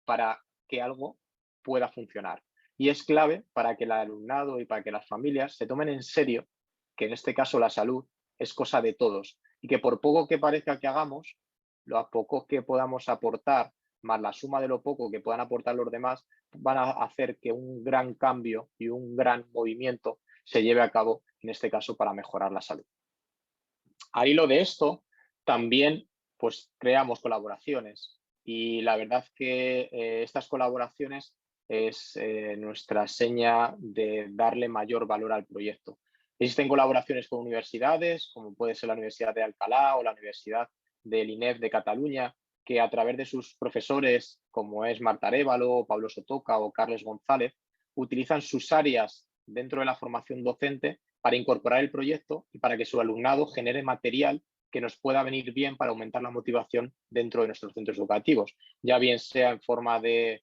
para que algo pueda funcionar y es clave para que el alumnado y para que las familias se tomen en serio que en este caso la salud es cosa de todos y que por poco que parezca que hagamos, lo poco que podamos aportar más la suma de lo poco que puedan aportar los demás van a hacer que un gran cambio y un gran movimiento se lleve a cabo, en este caso para mejorar la salud. Al hilo de esto, también pues creamos colaboraciones y la verdad que estas colaboraciones es nuestra seña de darle mayor valor al proyecto. Existen colaboraciones con universidades, como puede ser la Universidad de Alcalá o la Universidad del INEF de Cataluña, que a través de sus profesores, como es Marta Arévalo, Pablo Sotoca o Carles González, utilizan sus áreas dentro de la formación docente para incorporar el proyecto y para que su alumnado genere material que nos pueda venir bien para aumentar la motivación dentro de nuestros centros educativos, ya bien sea en forma de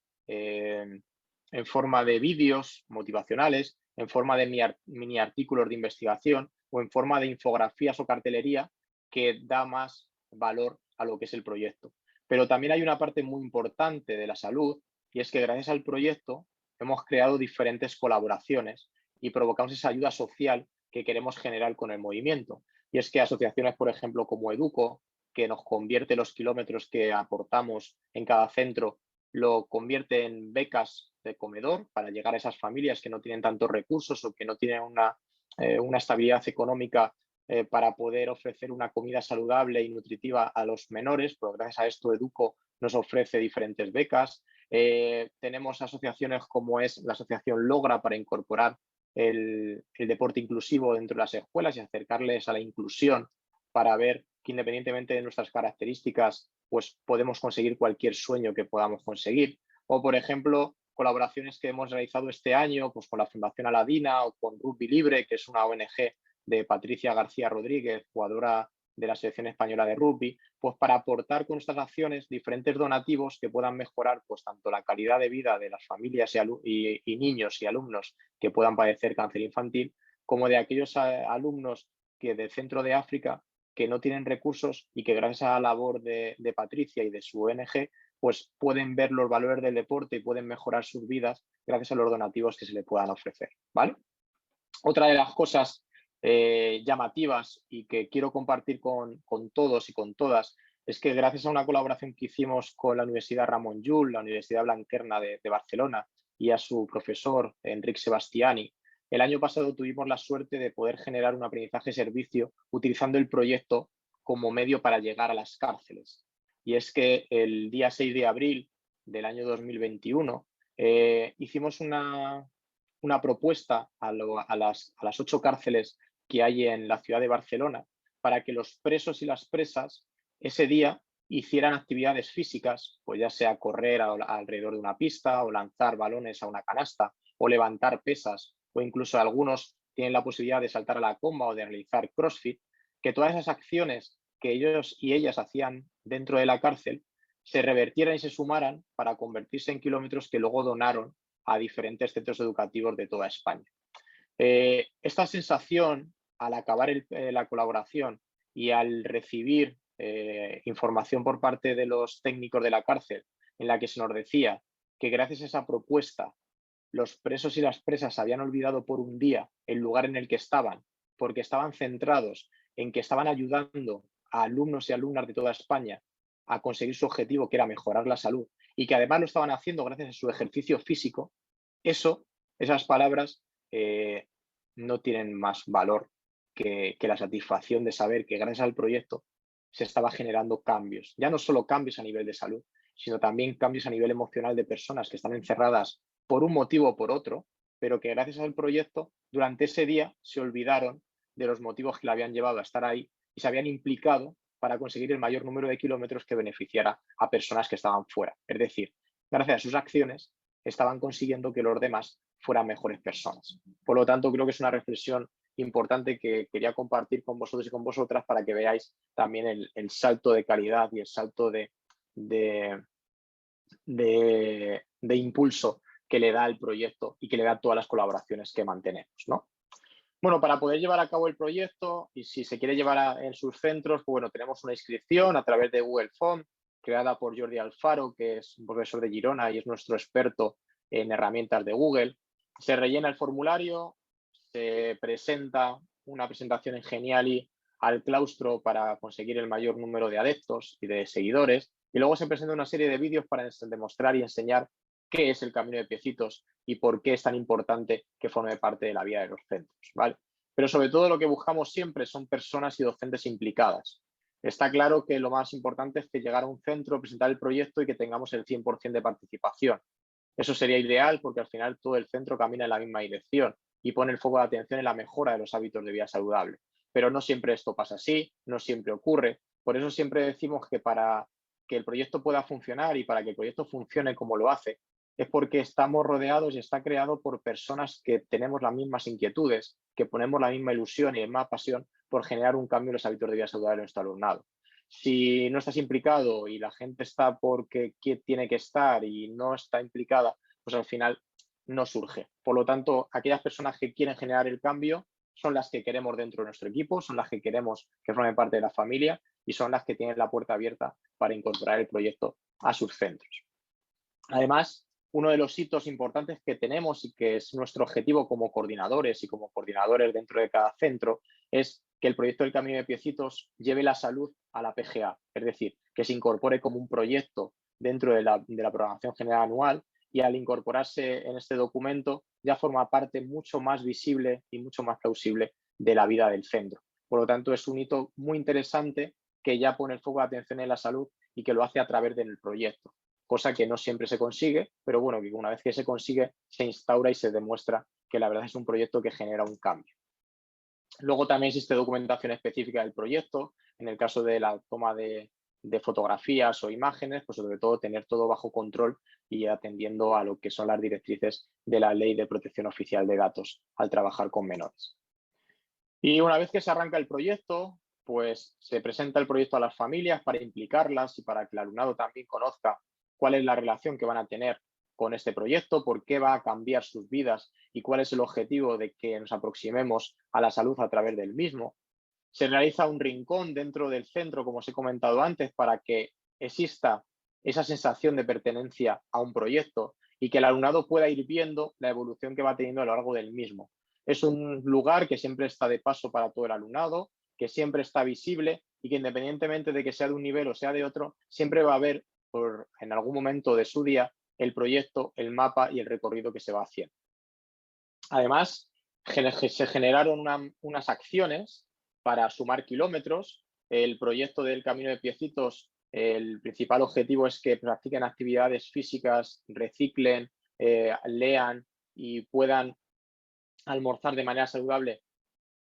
vídeos motivacionales, en forma de mini artículos de investigación o en forma de infografías o cartelería que da más valor a lo que es el proyecto. Pero también hay una parte muy importante de la salud y es que gracias al proyecto hemos creado diferentes colaboraciones y provocamos esa ayuda social que queremos generar con el movimiento. Y es que asociaciones, por ejemplo, como Educo, que nos convierte los kilómetros que aportamos en cada centro, lo convierte en becas de comedor para llegar a esas familias que no tienen tantos recursos o que no tienen una estabilidad económica para poder ofrecer una comida saludable y nutritiva a los menores, pero gracias a esto Educo nos ofrece diferentes becas. Tenemos asociaciones como es la asociación Logra para incorporar el deporte inclusivo dentro de las escuelas y acercarles a la inclusión para ver que independientemente de nuestras características, pues podemos conseguir cualquier sueño que podamos conseguir. O, por ejemplo, colaboraciones que hemos realizado este año pues, con la Fundación Aladina o con Rugby Libre, que es una ONG de Patricia García Rodríguez, jugadora de la selección española de rugby, pues para aportar con nuestras acciones diferentes donativos que puedan mejorar pues tanto la calidad de vida de las familias y niños y alumnos que puedan padecer cáncer infantil, como de aquellos alumnos que del centro de África que no tienen recursos y que gracias a la labor de Patricia y de su ONG pues pueden ver los valores del deporte y pueden mejorar sus vidas gracias a los donativos que se le puedan ofrecer, ¿vale? Otra de las cosas llamativas y que quiero compartir con todos y con todas es que gracias a una colaboración que hicimos con la Universidad Ramon Llull, la Universidad Blanquerna de Barcelona y a su profesor Enric Sebastiani, el año pasado tuvimos la suerte de poder generar un aprendizaje-servicio utilizando el proyecto como medio para llegar a las cárceles. Y es que el día 6 de abril del año 2021 hicimos una propuesta a las 8 cárceles que hay en la ciudad de Barcelona para que los presos y las presas ese día hicieran actividades físicas, pues ya sea correr alrededor de una pista o lanzar balones a una canasta o levantar pesas, o incluso algunos tienen la posibilidad de saltar a la comba o de realizar CrossFit, que todas esas acciones que ellos y ellas hacían dentro de la cárcel se revertieran y se sumaran para convertirse en kilómetros que luego donaron a diferentes centros educativos de toda España. Esta sensación, al acabar la colaboración y al recibir información por parte de los técnicos de la cárcel, en la que se nos decía que gracias a esa propuesta los presos y las presas habían olvidado por un día el lugar en el que estaban, porque estaban centrados en que estaban ayudando a alumnos y alumnas de toda España a conseguir su objetivo, que era mejorar la salud, y que además lo estaban haciendo gracias a su ejercicio físico. Esas palabras no tienen más valor que la satisfacción de saber que gracias al proyecto se estaba generando cambios, ya no solo cambios a nivel de salud, sino también cambios a nivel emocional de personas que están encerradas por un motivo o por otro, pero que gracias al proyecto durante ese día se olvidaron de los motivos que le habían llevado a estar ahí y se habían implicado para conseguir el mayor número de kilómetros que beneficiara a personas que estaban fuera. Es decir, gracias a sus acciones estaban consiguiendo que los demás fueran mejores personas. Por lo tanto, creo que es una reflexión importante que quería compartir con vosotros y con vosotras para que veáis también el salto de calidad y el salto de impulso que le da el proyecto y que le da todas las colaboraciones que mantenemos, ¿no? Bueno, para poder llevar a cabo el proyecto y si se quiere llevar en sus centros, pues bueno, tenemos una inscripción a través de Google Form creada por Jordi Alfaro, que es un profesor de Girona y es nuestro experto en herramientas de Google. Se rellena el formulario, se presenta una presentación en Geniali al claustro para conseguir el mayor número de adeptos y de seguidores, y luego se presenta una serie de vídeos para demostrar y enseñar qué es el Camino de Piecitos y por qué es tan importante que forme parte de la vida de los centros, ¿vale? Pero sobre todo lo que buscamos siempre son personas y docentes implicadas. Está claro que lo más importante es que llegar a un centro, presentar el proyecto y que tengamos el 100% de participación. Eso sería ideal porque al final todo el centro camina en la misma dirección y pone el foco de atención en la mejora de los hábitos de vida saludable. Pero no siempre esto pasa así, no siempre ocurre. Por eso siempre decimos que para que el proyecto pueda funcionar y para que el proyecto funcione como lo hace, es porque estamos rodeados y está creado por personas que tenemos las mismas inquietudes, que ponemos la misma ilusión y la misma pasión por generar un cambio en los hábitos de vida saludable de nuestro alumnado. Si no estás implicado y la gente está porque tiene que estar y no está implicada, pues al final no surge. Por lo tanto, aquellas personas que quieren generar el cambio son las que queremos dentro de nuestro equipo, son las que queremos que formen parte de la familia y son las que tienen la puerta abierta para incorporar el proyecto a sus centros. Además, uno de los hitos importantes que tenemos y que es nuestro objetivo como coordinadores y como coordinadores dentro de cada centro es que el proyecto del Camino de Piecitos lleve la salud a la PGA, es decir, que se incorpore como un proyecto dentro de la programación general anual y al incorporarse en este documento ya forma parte mucho más visible y mucho más plausible de la vida del centro. Por lo tanto, es un hito muy interesante que ya pone el foco de atención en la salud y que lo hace a través del proyecto, cosa que no siempre se consigue, pero bueno, que una vez que se consigue, se instaura y se demuestra que la verdad es un proyecto que genera un cambio. Luego también existe documentación específica del proyecto, en el caso de la toma de fotografías o imágenes, pues sobre todo tener todo bajo control y atendiendo a lo que son las directrices de la Ley de Protección Oficial de Datos al trabajar con menores. Y una vez que se arranca el proyecto, pues se presenta el proyecto a las familias para implicarlas y para que el alumnado también conozca cuál es la relación que van a tener con este proyecto, por qué va a cambiar sus vidas y cuál es el objetivo de que nos aproximemos a la salud a través del mismo. Se realiza un rincón dentro del centro, como os he comentado antes, para que exista esa sensación de pertenencia a un proyecto y que el alumnado pueda ir viendo la evolución que va teniendo a lo largo del mismo. Es un lugar que siempre está de paso para todo el alumnado, que siempre está visible y que independientemente de que sea de un nivel o sea de otro, siempre va a haber en algún momento de su día el proyecto, el mapa y el recorrido que se va haciendo. Además, se generaron unas acciones para sumar kilómetros. El proyecto del Camino de Piecitos, el principal objetivo es que practiquen actividades físicas, reciclen, lean y puedan almorzar de manera saludable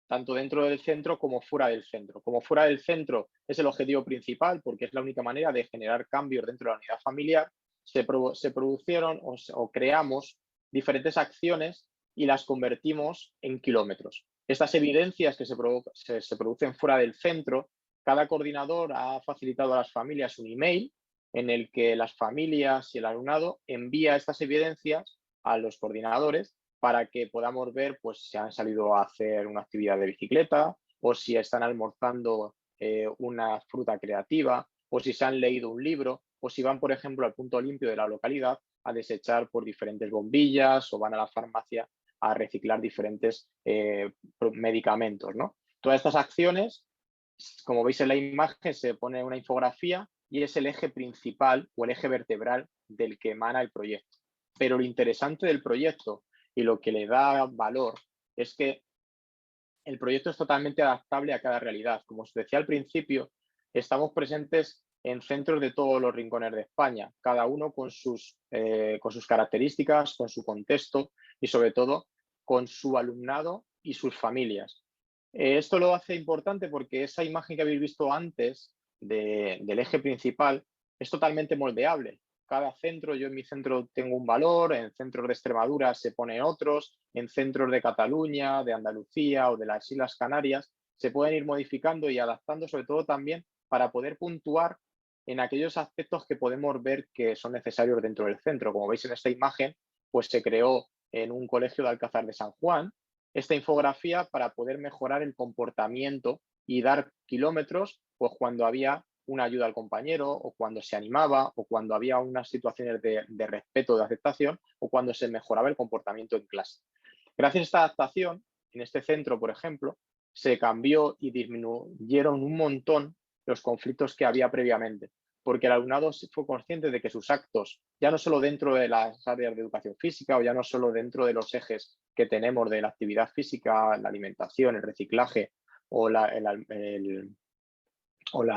tanto dentro del centro como fuera del centro. Como fuera del centro es el objetivo principal porque es la única manera de generar cambios dentro de la unidad familiar. Se produjeron o creamos diferentes acciones y las convertimos en kilómetros. Estas evidencias que se producen fuera del centro, cada coordinador ha facilitado a las familias un email en el que las familias y el alumnado envía estas evidencias a los coordinadores para que podamos ver pues, si han salido a hacer una actividad de bicicleta o si están almorzando una fruta creativa o si se han leído un libro o si van, por ejemplo, al punto limpio de la localidad a desechar por diferentes bombillas o van a la farmacia a reciclar diferentes medicamentos, ¿no? Todas estas acciones, como veis en la imagen, se pone una infografía y es el eje principal o el eje vertebral del que emana el proyecto. Pero lo interesante del proyecto y lo que le da valor es que el proyecto es totalmente adaptable a cada realidad. Como os decía al principio, estamos presentes en centros de todos los rincones de España, cada uno con sus características, con su contexto y sobre todo con su alumnado y sus familias. Esto lo hace importante porque esa imagen que habéis visto antes del eje principal es totalmente moldeable. Cada centro, yo en mi centro tengo un valor, en centros de Extremadura se ponen otros, en centros de Cataluña, de Andalucía o de las Islas Canarias se pueden ir modificando y adaptando, sobre todo también para poder puntuar en aquellos aspectos que podemos ver que son necesarios dentro del centro. Como veis en esta imagen, pues se creó en un colegio de Alcázar de San Juan esta infografía para poder mejorar el comportamiento y dar kilómetros pues cuando había una ayuda al compañero o cuando se animaba o cuando había unas situaciones de respeto, de aceptación o cuando se mejoraba el comportamiento en clase. Gracias a esta adaptación, en este centro, por ejemplo, se cambió y disminuyeron un montón los conflictos que había previamente, porque el alumnado fue consciente de que sus actos, ya no solo dentro de las áreas de educación física o ya no solo dentro de los ejes que tenemos de la actividad física, la alimentación, el reciclaje o la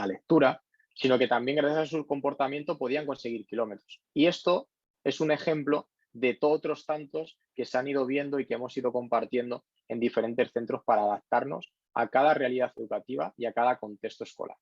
lectura, sino que también gracias a su comportamiento podían conseguir kilómetros. Y esto es un ejemplo de todos otros tantos que se han ido viendo y que hemos ido compartiendo en diferentes centros para adaptarnos a cada realidad educativa y a cada contexto escolar.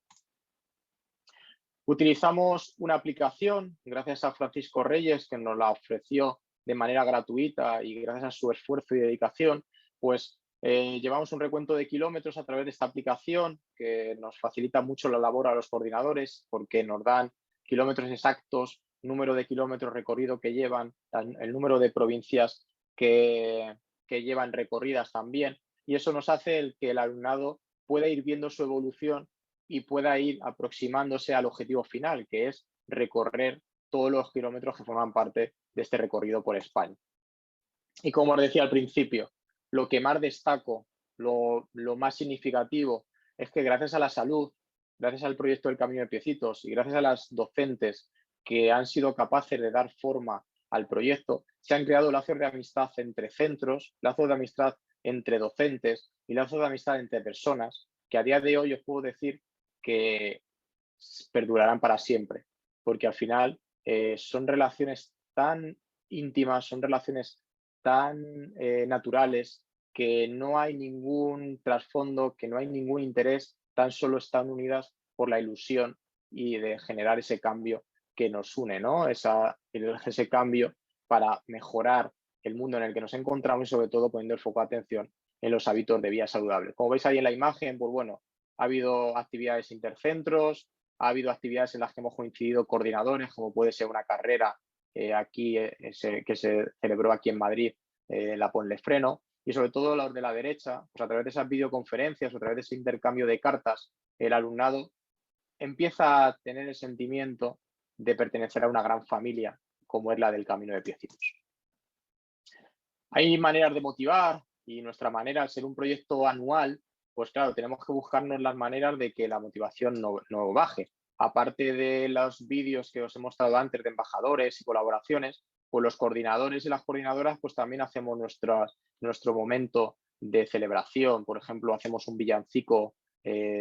Utilizamos una aplicación, gracias a Francisco Reyes, que nos la ofreció de manera gratuita y gracias a su esfuerzo y dedicación, pues llevamos un recuento de kilómetros a través de esta aplicación que nos facilita mucho la labor a los coordinadores porque nos dan kilómetros exactos, número de kilómetros recorrido que llevan, el número de provincias que llevan recorridas también, y eso nos hace que el alumnado pueda ir viendo su evolución y pueda ir aproximándose al objetivo final, que es recorrer todos los kilómetros que forman parte de este recorrido por España. Y como os decía al principio, lo que más destaco, lo más significativo, es que gracias a la salud, gracias al proyecto del Camino de Piecitos y gracias a las docentes que han sido capaces de dar forma al proyecto, se han creado lazos de amistad entre centros, lazos de amistad entre docentes y lazos de amistad entre personas, que a día de hoy os puedo decir que perdurarán para siempre, porque al final son relaciones tan íntimas, son relaciones tan naturales, que no hay ningún trasfondo, que no hay ningún interés, tan solo están unidas por la ilusión y de generar ese cambio que nos une, ¿no? Ese cambio para mejorar el mundo en el que nos encontramos y sobre todo poniendo el foco de atención en los hábitos de vida saludable. Como veis ahí en la imagen, pues bueno, ha habido actividades intercentros, ha habido actividades en las que hemos coincidido coordinadores, como puede ser una carrera que se celebró aquí en Madrid, la Ponle Freno, y sobre todo los de la derecha, pues a través de esas videoconferencias, a través de ese intercambio de cartas, el alumnado empieza a tener el sentimiento de pertenecer a una gran familia, como es la del Camino de Piecitos. Hay maneras de motivar, y nuestra manera, al ser un proyecto anual, pues claro, tenemos que buscarnos las maneras de que la motivación no baje. Aparte de los vídeos que os he mostrado antes de embajadores y colaboraciones, pues los coordinadores y las coordinadoras pues también hacemos nuestro momento de celebración. Por ejemplo, hacemos un villancico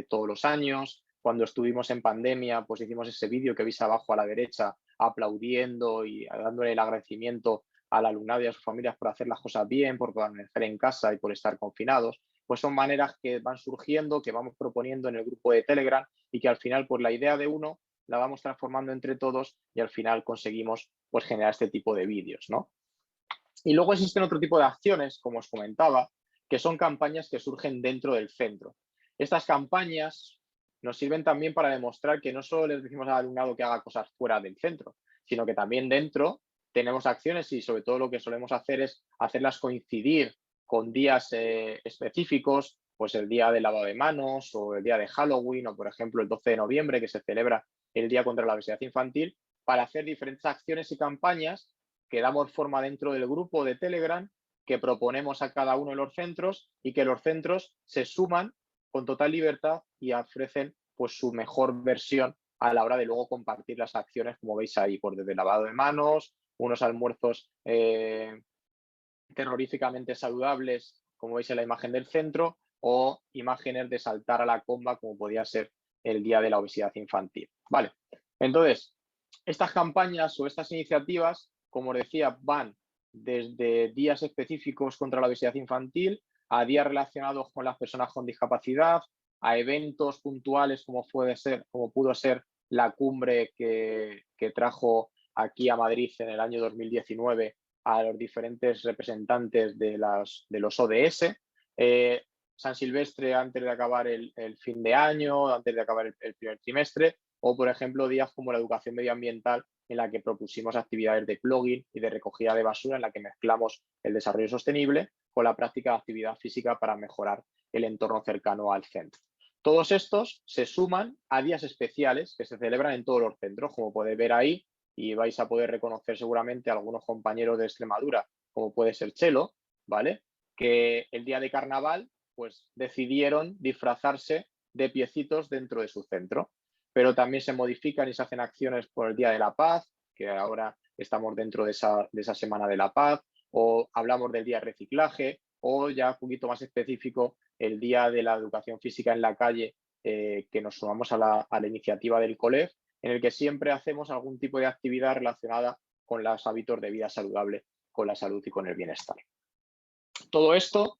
todos los años. Cuando estuvimos en pandemia, pues hicimos ese vídeo que veis abajo a la derecha, aplaudiendo y dándole el agradecimiento al alumnado y a sus familias por hacer las cosas bien, por permanecer en casa y por estar confinados. Pues son maneras que van surgiendo, que vamos proponiendo en el grupo de Telegram y que al final, pues la idea de uno la vamos transformando entre todos y al final conseguimos pues generar este tipo de vídeos, ¿no? Y luego existen otro tipo de acciones, como os comentaba, que son campañas que surgen dentro del centro. Estas campañas nos sirven también para demostrar que no solo les decimos al alumnado que haga cosas fuera del centro, sino que también dentro tenemos acciones y sobre todo lo que solemos hacer es hacerlas coincidir con días específicos, pues el día del lavado de manos o el día de Halloween o, por ejemplo, el 12 de noviembre que se celebra el Día contra la Obesidad Infantil, para hacer diferentes acciones y campañas que damos forma dentro del grupo de Telegram, que proponemos a cada uno de los centros y que los centros se suman con total libertad y ofrecen pues su mejor versión a la hora de luego compartir las acciones, como veis ahí, por desde lavado de manos, unos almuerzos terroríficamente saludables, como veis en la imagen del centro, o imágenes de saltar a la comba, como podía ser el Día de la Obesidad Infantil. Vale, entonces, estas campañas o estas iniciativas, como os decía, van desde días específicos contra la obesidad infantil a días relacionados con las personas con discapacidad, a eventos puntuales como pudo ser la cumbre que trajo aquí a Madrid en el año 2019 a los diferentes representantes de los ODS. San Silvestre antes de acabar el fin de año, antes de acabar el primer trimestre, o por ejemplo días como la educación medioambiental, en la que propusimos actividades de plugin y de recogida de basura, en la que mezclamos el desarrollo sostenible con la práctica de actividad física para mejorar el entorno cercano al centro. Todos estos se suman a días especiales que se celebran en todos los centros, como podéis ver ahí, y vais a poder reconocer seguramente a algunos compañeros de Extremadura, como puede ser Chelo, ¿vale? Que el día de carnaval pues decidieron disfrazarse de piecitos dentro de su centro. Pero también se modifican y se hacen acciones por el Día de la Paz, que ahora estamos dentro de esa Semana de la Paz, o hablamos del Día de Reciclaje, o ya un poquito más específico, el Día de la Educación Física en la Calle, que nos sumamos a la iniciativa del COLEF, en el que siempre hacemos algún tipo de actividad relacionada con los hábitos de vida saludable, con la salud y con el bienestar. Todo esto,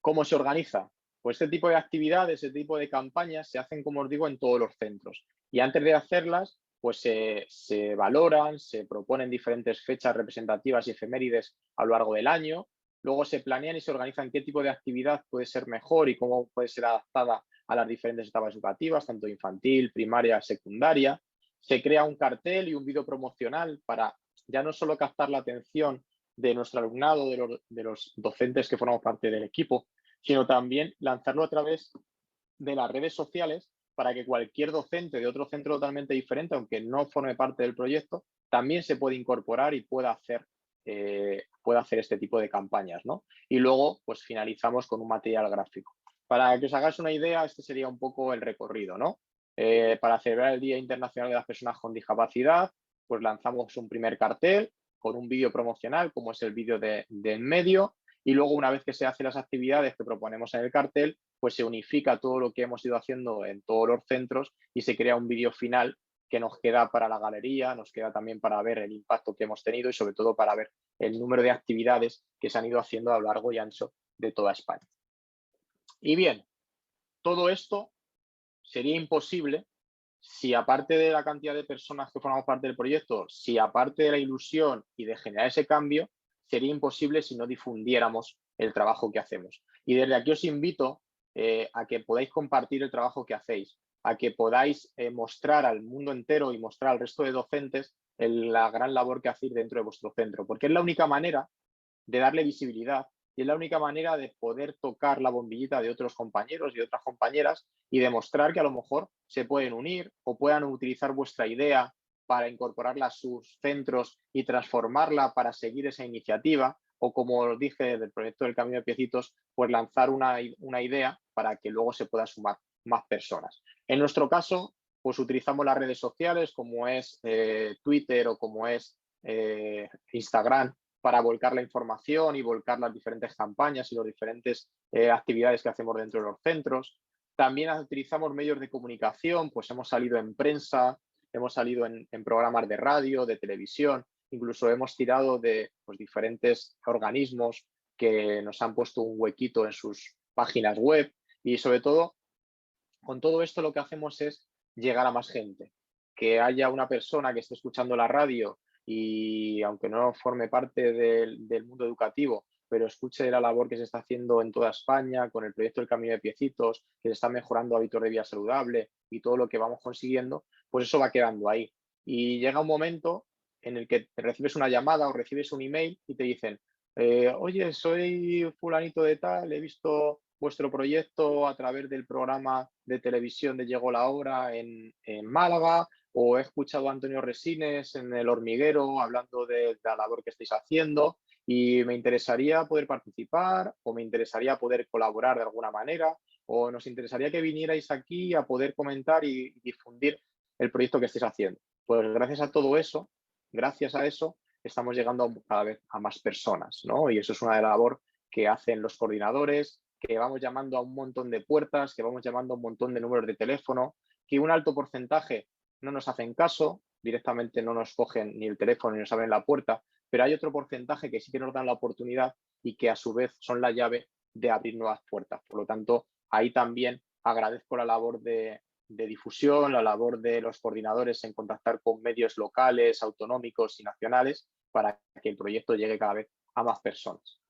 ¿cómo se organiza? Pues este tipo de actividades, este tipo de campañas se hacen, como os digo, en todos los centros. Y antes de hacerlas, pues se valoran, se proponen diferentes fechas representativas y efemérides a lo largo del año. Luego se planean y se organizan qué tipo de actividad puede ser mejor y cómo puede ser adaptada a las diferentes etapas educativas, tanto infantil, primaria, secundaria. Se crea un cartel y un vídeo promocional para ya no solo captar la atención de nuestro alumnado, de los docentes que formamos parte del equipo, sino también lanzarlo a través de las redes sociales para que cualquier docente de otro centro totalmente diferente, aunque no forme parte del proyecto, también se pueda incorporar y pueda hacer este tipo de campañas, ¿no? Y luego, pues finalizamos con un material gráfico. Para que os hagáis una idea, este sería un poco el recorrido, ¿no? Para celebrar el Día Internacional de las Personas con Discapacidad, pues lanzamos un primer cartel con un vídeo promocional, como es el vídeo de en medio, y luego una vez que se hacen las actividades que proponemos en el cartel, pues se unifica todo lo que hemos ido haciendo en todos los centros y se crea un vídeo final que nos queda para la galería, nos queda también para ver el impacto que hemos tenido y sobre todo para ver el número de actividades que se han ido haciendo a lo largo y ancho de toda España. Y bien, todo esto sería imposible si aparte de la cantidad de personas que formamos parte del proyecto, si aparte de la ilusión y de generar ese cambio, sería imposible si no difundiéramos el trabajo que hacemos. Y desde aquí os invito a que podáis compartir el trabajo que hacéis, a que podáis mostrar al mundo entero y mostrar al resto de docentes la gran labor que hacéis dentro de vuestro centro, porque es la única manera de darle visibilidad y es la única manera de poder tocar la bombillita de otros compañeros y otras compañeras y demostrar que a lo mejor se pueden unir o puedan utilizar vuestra idea para incorporarla a sus centros y transformarla para seguir esa iniciativa, o, como os dije, del proyecto del Camino de Piecitos, pues lanzar una idea para que luego se pueda sumar más personas. En nuestro caso, pues utilizamos las redes sociales como es Twitter o como es Instagram para volcar la información y volcar las diferentes campañas y las diferentes actividades que hacemos dentro de los centros. También utilizamos medios de comunicación, pues hemos salido en prensa, hemos salido en programas de radio, de televisión, incluso hemos tirado de pues, diferentes organismos que nos han puesto un huequito en sus páginas web y sobre todo, con todo esto lo que hacemos es llegar a más gente, que haya una persona que esté escuchando la radio y aunque no forme parte del mundo educativo, pero escuche la labor que se está haciendo en toda España con el proyecto del Camino de Piecitos, que se está mejorando hábitos de vida saludable y todo lo que vamos consiguiendo, pues eso va quedando ahí. Y llega un momento en el que recibes una llamada o recibes un email y te dicen, oye, soy fulanito de tal, he visto vuestro proyecto a través del programa de televisión de Llegó la Hora en Málaga, o he escuchado a Antonio Resines en El Hormiguero hablando de la labor que estáis haciendo y me interesaría poder participar o me interesaría poder colaborar de alguna manera o nos interesaría que vinierais aquí a poder comentar y difundir el proyecto que estáis haciendo. Pues gracias a todo eso, gracias a eso, estamos llegando cada vez a más personas, ¿no? Y eso es una labor que hacen los coordinadores, que vamos llamando a un montón de puertas, que vamos llamando a un montón de números de teléfono, que un alto porcentaje no nos hacen caso, directamente no nos cogen ni el teléfono ni nos abren la puerta, pero hay otro porcentaje que sí que nos dan la oportunidad y que a su vez son la llave de abrir nuevas puertas. Por lo tanto, ahí también agradezco la labor de difusión, la labor de los coordinadores en contactar con medios locales, autonómicos y nacionales para que el proyecto llegue cada vez a más personas.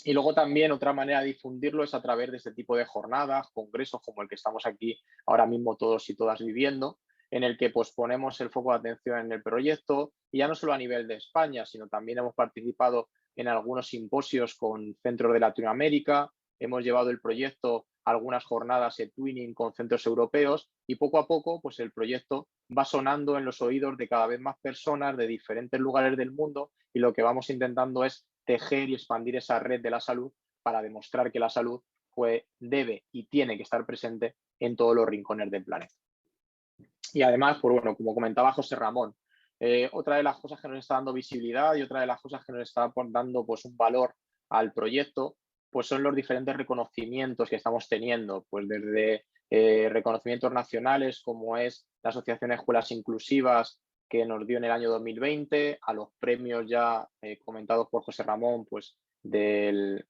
Y luego también otra manera de difundirlo es a través de este tipo de jornadas, congresos como el que estamos aquí ahora mismo todos y todas viviendo, en el que pues ponemos el foco de atención en el proyecto y ya no solo a nivel de España, sino también hemos participado en algunos simposios con centros de Latinoamérica, hemos llevado el proyecto a algunas jornadas de twinning con centros europeos y poco a poco pues el proyecto va sonando en los oídos de cada vez más personas de diferentes lugares del mundo y lo que vamos intentando es tejer y expandir esa red de la salud para demostrar que la salud pues, debe y tiene que estar presente en todos los rincones del planeta. Y además, pues bueno, como comentaba José Ramón, otra de las cosas que nos está dando visibilidad y otra de las cosas que nos está dando pues, un valor al proyecto, pues son los diferentes reconocimientos que estamos teniendo, pues desde reconocimientos nacionales como es la Asociación de Escuelas Inclusivas que nos dio en el año 2020, a los premios ya comentados por José Ramón, pues del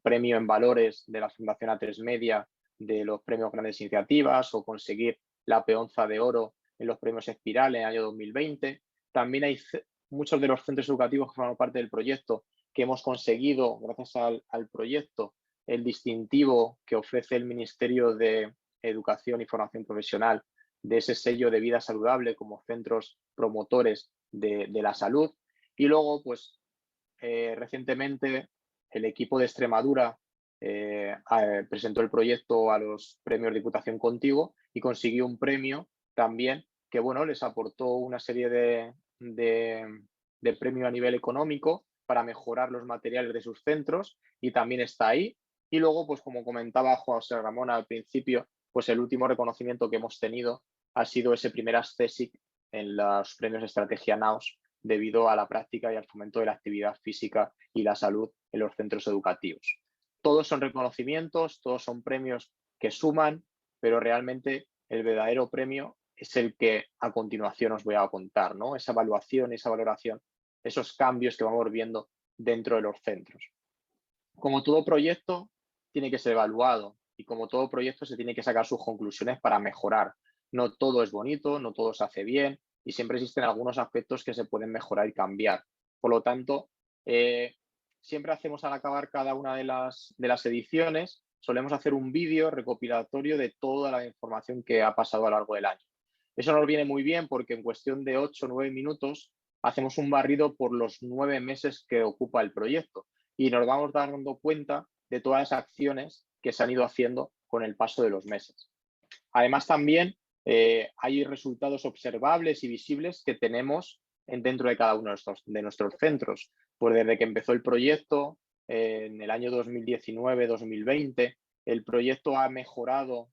premio en valores de la Fundación A3 Media, de los premios Grandes Iniciativas o conseguir la peonza de oro en los premios Espiral en el año 2020. También hay muchos de los centros educativos que forman parte del proyecto que hemos conseguido, gracias al proyecto, el distintivo que ofrece el Ministerio de Educación y Formación Profesional de ese sello de vida saludable como centros promotores de la salud. Y luego, pues, recientemente el equipo de Extremadura presentó el proyecto a los premios Diputación Contigo y consiguió un premio también que, bueno, les aportó una serie de premio a nivel económico para mejorar los materiales de sus centros y también está ahí. Y luego, pues como comentaba José Ramón al principio, pues el último reconocimiento que hemos tenido ha sido ese primer accesic en los premios Estrategia NAOS debido a la práctica y al fomento de la actividad física y la salud en los centros educativos. Todos son reconocimientos, todos son premios que suman, pero realmente el verdadero premio es el que a continuación os voy a contar, ¿no? Esa evaluación, esa valoración, esos cambios que vamos viendo dentro de los centros. Como todo proyecto, tiene que ser evaluado y como todo proyecto se tiene que sacar sus conclusiones para mejorar. No todo es bonito, no todo se hace bien y siempre existen algunos aspectos que se pueden mejorar y cambiar. Por lo tanto, siempre hacemos al acabar cada una de las ediciones, solemos hacer un vídeo recopilatorio de toda la información que ha pasado a lo largo del año. Eso nos viene muy bien porque en cuestión de 8 o 9 minutos hacemos un barrido por los 9 meses que ocupa el proyecto y nos vamos dando cuenta de todas las acciones que se han ido haciendo con el paso de los meses. Además, también hay resultados observables y visibles que tenemos dentro de cada uno de nuestros centros. Pues desde que empezó el proyecto, en el año 2019-2020, el proyecto ha mejorado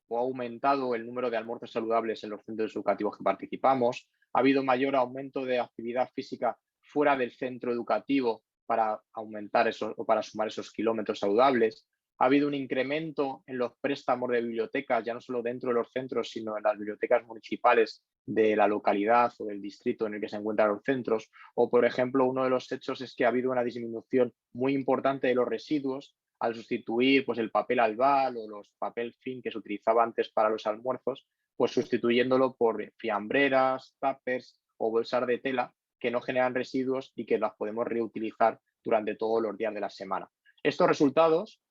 o ha aumentado el número de almuerzos saludables en los centros educativos que participamos. Ha habido mayor aumento de actividad física fuera del centro educativo para aumentar eso o para sumar esos kilómetros saludables. Ha habido un incremento en los préstamos de bibliotecas, ya no solo dentro de los centros, sino en las bibliotecas municipales de la localidad o del distrito en el que se encuentran los centros. O, por ejemplo, uno de los hechos es que ha habido una disminución muy importante de los residuos al sustituir pues, el papel albal o los papel film que se utilizaba antes para los almuerzos, pues sustituyéndolo por fiambreras, tuppers o bolsas de tela que no generan residuos y que las podemos reutilizar durante todos los días de la semana. Estos resultados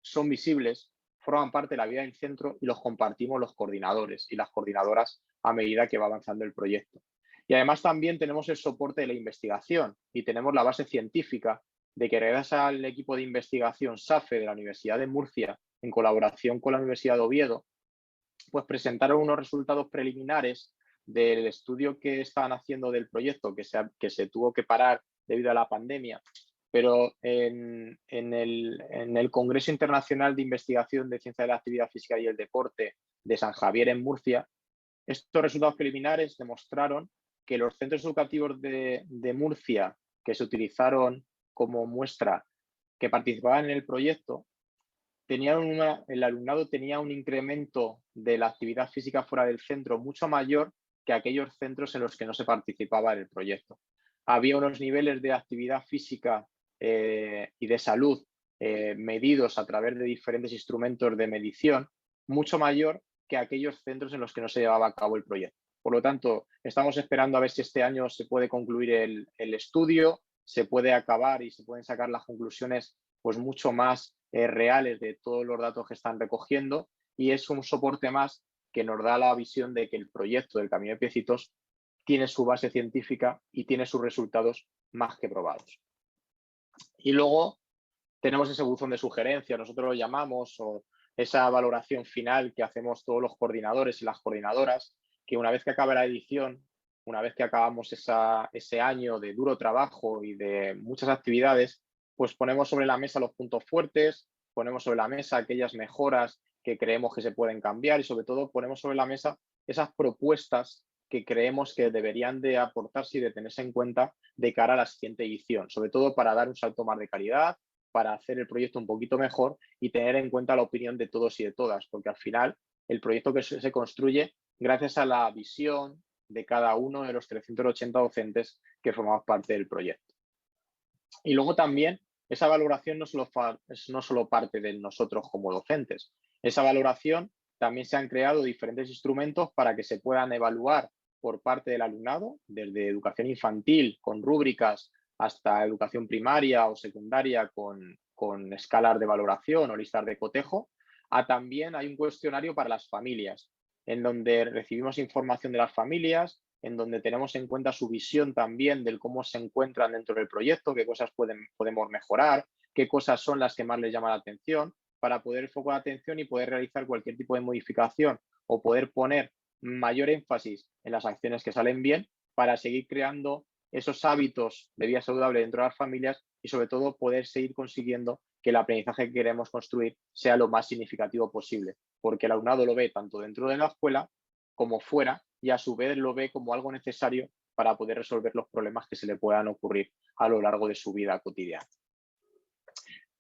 son visibles, forman parte de la vida del centro y los compartimos los coordinadores y las coordinadoras a medida que va avanzando el proyecto. Y además también tenemos el soporte de la investigación y tenemos la base científica de que gracias al equipo de investigación SAFE de la Universidad de Murcia, en colaboración con la Universidad de Oviedo, pues presentaron unos resultados preliminares del estudio que estaban haciendo del proyecto, que se tuvo que parar debido a la pandemia, pero en el Congreso Internacional de Investigación de Ciencia de la Actividad Física y el Deporte de San Javier en Murcia, estos resultados preliminares demostraron que los centros educativos de Murcia que se utilizaron como muestra que participaban en el proyecto, el alumnado tenía un incremento de la actividad física fuera del centro mucho mayor que aquellos centros en los que no se participaba en el proyecto. Había unos niveles de actividad física y de salud medidos a través de diferentes instrumentos de medición mucho mayor que aquellos centros en los que no se llevaba a cabo el proyecto. Por lo tanto, estamos esperando a ver si este año se puede concluir el estudio, se puede acabar y se pueden sacar las conclusiones pues mucho más reales de todos los datos que están recogiendo, y es un soporte más que nos da la visión de que el proyecto del Camino de Piecitos tiene su base científica y tiene sus resultados más que probados. Y luego tenemos ese buzón de sugerencias, nosotros lo llamamos, o esa valoración final que hacemos todos los coordinadores y las coordinadoras, que una vez que acabe la edición, una vez que acabamos ese año de duro trabajo y de muchas actividades, pues ponemos sobre la mesa los puntos fuertes, ponemos sobre la mesa aquellas mejoras que creemos que se pueden cambiar y sobre todo ponemos sobre la mesa esas propuestas que creemos que deberían de aportarse y de tenerse en cuenta de cara a la siguiente edición, sobre todo para dar un salto más de calidad, para hacer el proyecto un poquito mejor y tener en cuenta la opinión de todos y de todas, porque al final el proyecto que se construye gracias a la visión de cada uno de los 380 docentes que formamos parte del proyecto. Y luego también esa valoración no solo parte de nosotros como docentes, esa valoración también se han creado diferentes instrumentos para que se puedan evaluar por parte del alumnado, desde educación infantil con rúbricas hasta educación primaria o secundaria con escalas de valoración o listas de cotejo, también hay un cuestionario para las familias, en donde recibimos información de las familias, en donde tenemos en cuenta su visión también del cómo se encuentran dentro del proyecto, qué cosas podemos mejorar, qué cosas son las que más les llaman la atención, para poder enfocar la atención y poder realizar cualquier tipo de modificación o poder poner mayor énfasis en las acciones que salen bien para seguir creando esos hábitos de vida saludable dentro de las familias y sobre todo poder seguir consiguiendo que el aprendizaje que queremos construir sea lo más significativo posible, porque el alumnado lo ve tanto dentro de la escuela como fuera y a su vez lo ve como algo necesario para poder resolver los problemas que se le puedan ocurrir a lo largo de su vida cotidiana.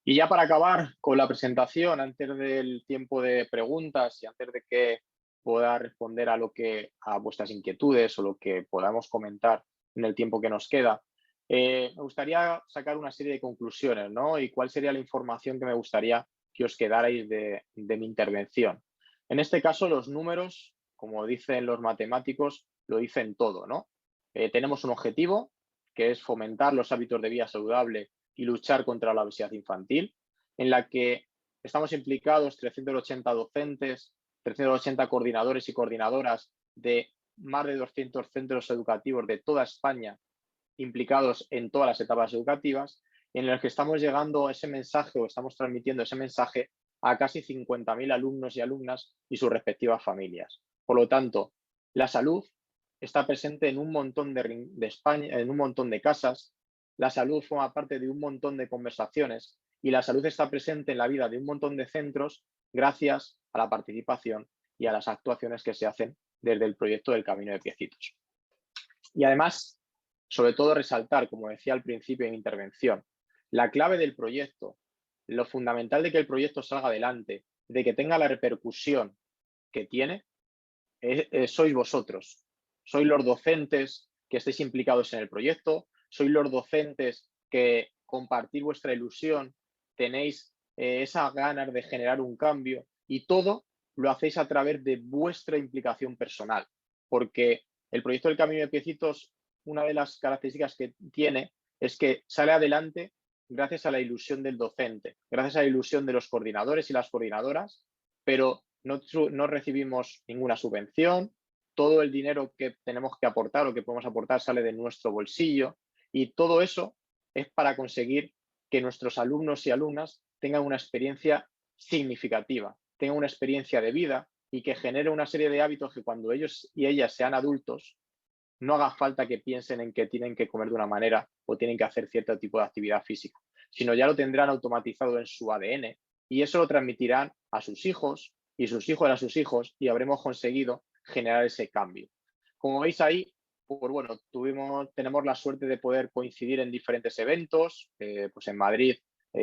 Y ya para acabar con la presentación, antes del tiempo de preguntas y antes de que pueda responder a vuestras inquietudes o lo que podamos comentar en el tiempo que nos queda, me gustaría sacar una serie de conclusiones, ¿no? Y cuál sería la información que me gustaría que os quedarais de mi intervención. En este caso, los números, como dicen los matemáticos, lo dicen todo, ¿no? Tenemos un objetivo, que es fomentar los hábitos de vida saludable y luchar contra la obesidad infantil, en la que estamos implicados 380 docentes, 380 coordinadores y coordinadoras de más de 200 centros educativos de toda España implicados en todas las etapas educativas, en los que estamos llegando ese mensaje o estamos transmitiendo ese mensaje a casi 50.000 alumnos y alumnas y sus respectivas familias. Por lo tanto, la salud está presente en un montón de España, en un montón de casas, la salud forma parte de un montón de conversaciones y la salud está presente en la vida de un montón de centros gracias a la participación y a las actuaciones que se hacen desde el proyecto del Camino de Piecitos. Y además, sobre todo resaltar, como decía al principio de mi intervención, la clave del proyecto, lo fundamental de que el proyecto salga adelante, de que tenga la repercusión que tiene, sois vosotros. Sois los docentes que estéis implicados en el proyecto, sois los docentes que compartís vuestra ilusión, tenéis esas ganas de generar un cambio y todo lo hacéis a través de vuestra implicación personal, porque el proyecto del Camino de Piecitos, una de las características que tiene es que sale adelante gracias a la ilusión del docente, gracias a la ilusión de los coordinadores y las coordinadoras, pero no recibimos ninguna subvención, todo el dinero que tenemos que aportar o que podemos aportar sale de nuestro bolsillo y todo eso es para conseguir que nuestros alumnos y alumnas tengan una experiencia significativa, tengan una experiencia de vida y que genere una serie de hábitos que cuando ellos y ellas sean adultos no haga falta que piensen en que tienen que comer de una manera o tienen que hacer cierto tipo de actividad física, sino ya lo tendrán automatizado en su ADN y eso lo transmitirán a sus hijos y sus hijos a sus hijos y habremos conseguido generar ese cambio. Como veis ahí, pues bueno, tenemos la suerte de poder coincidir en diferentes eventos. Pues en Madrid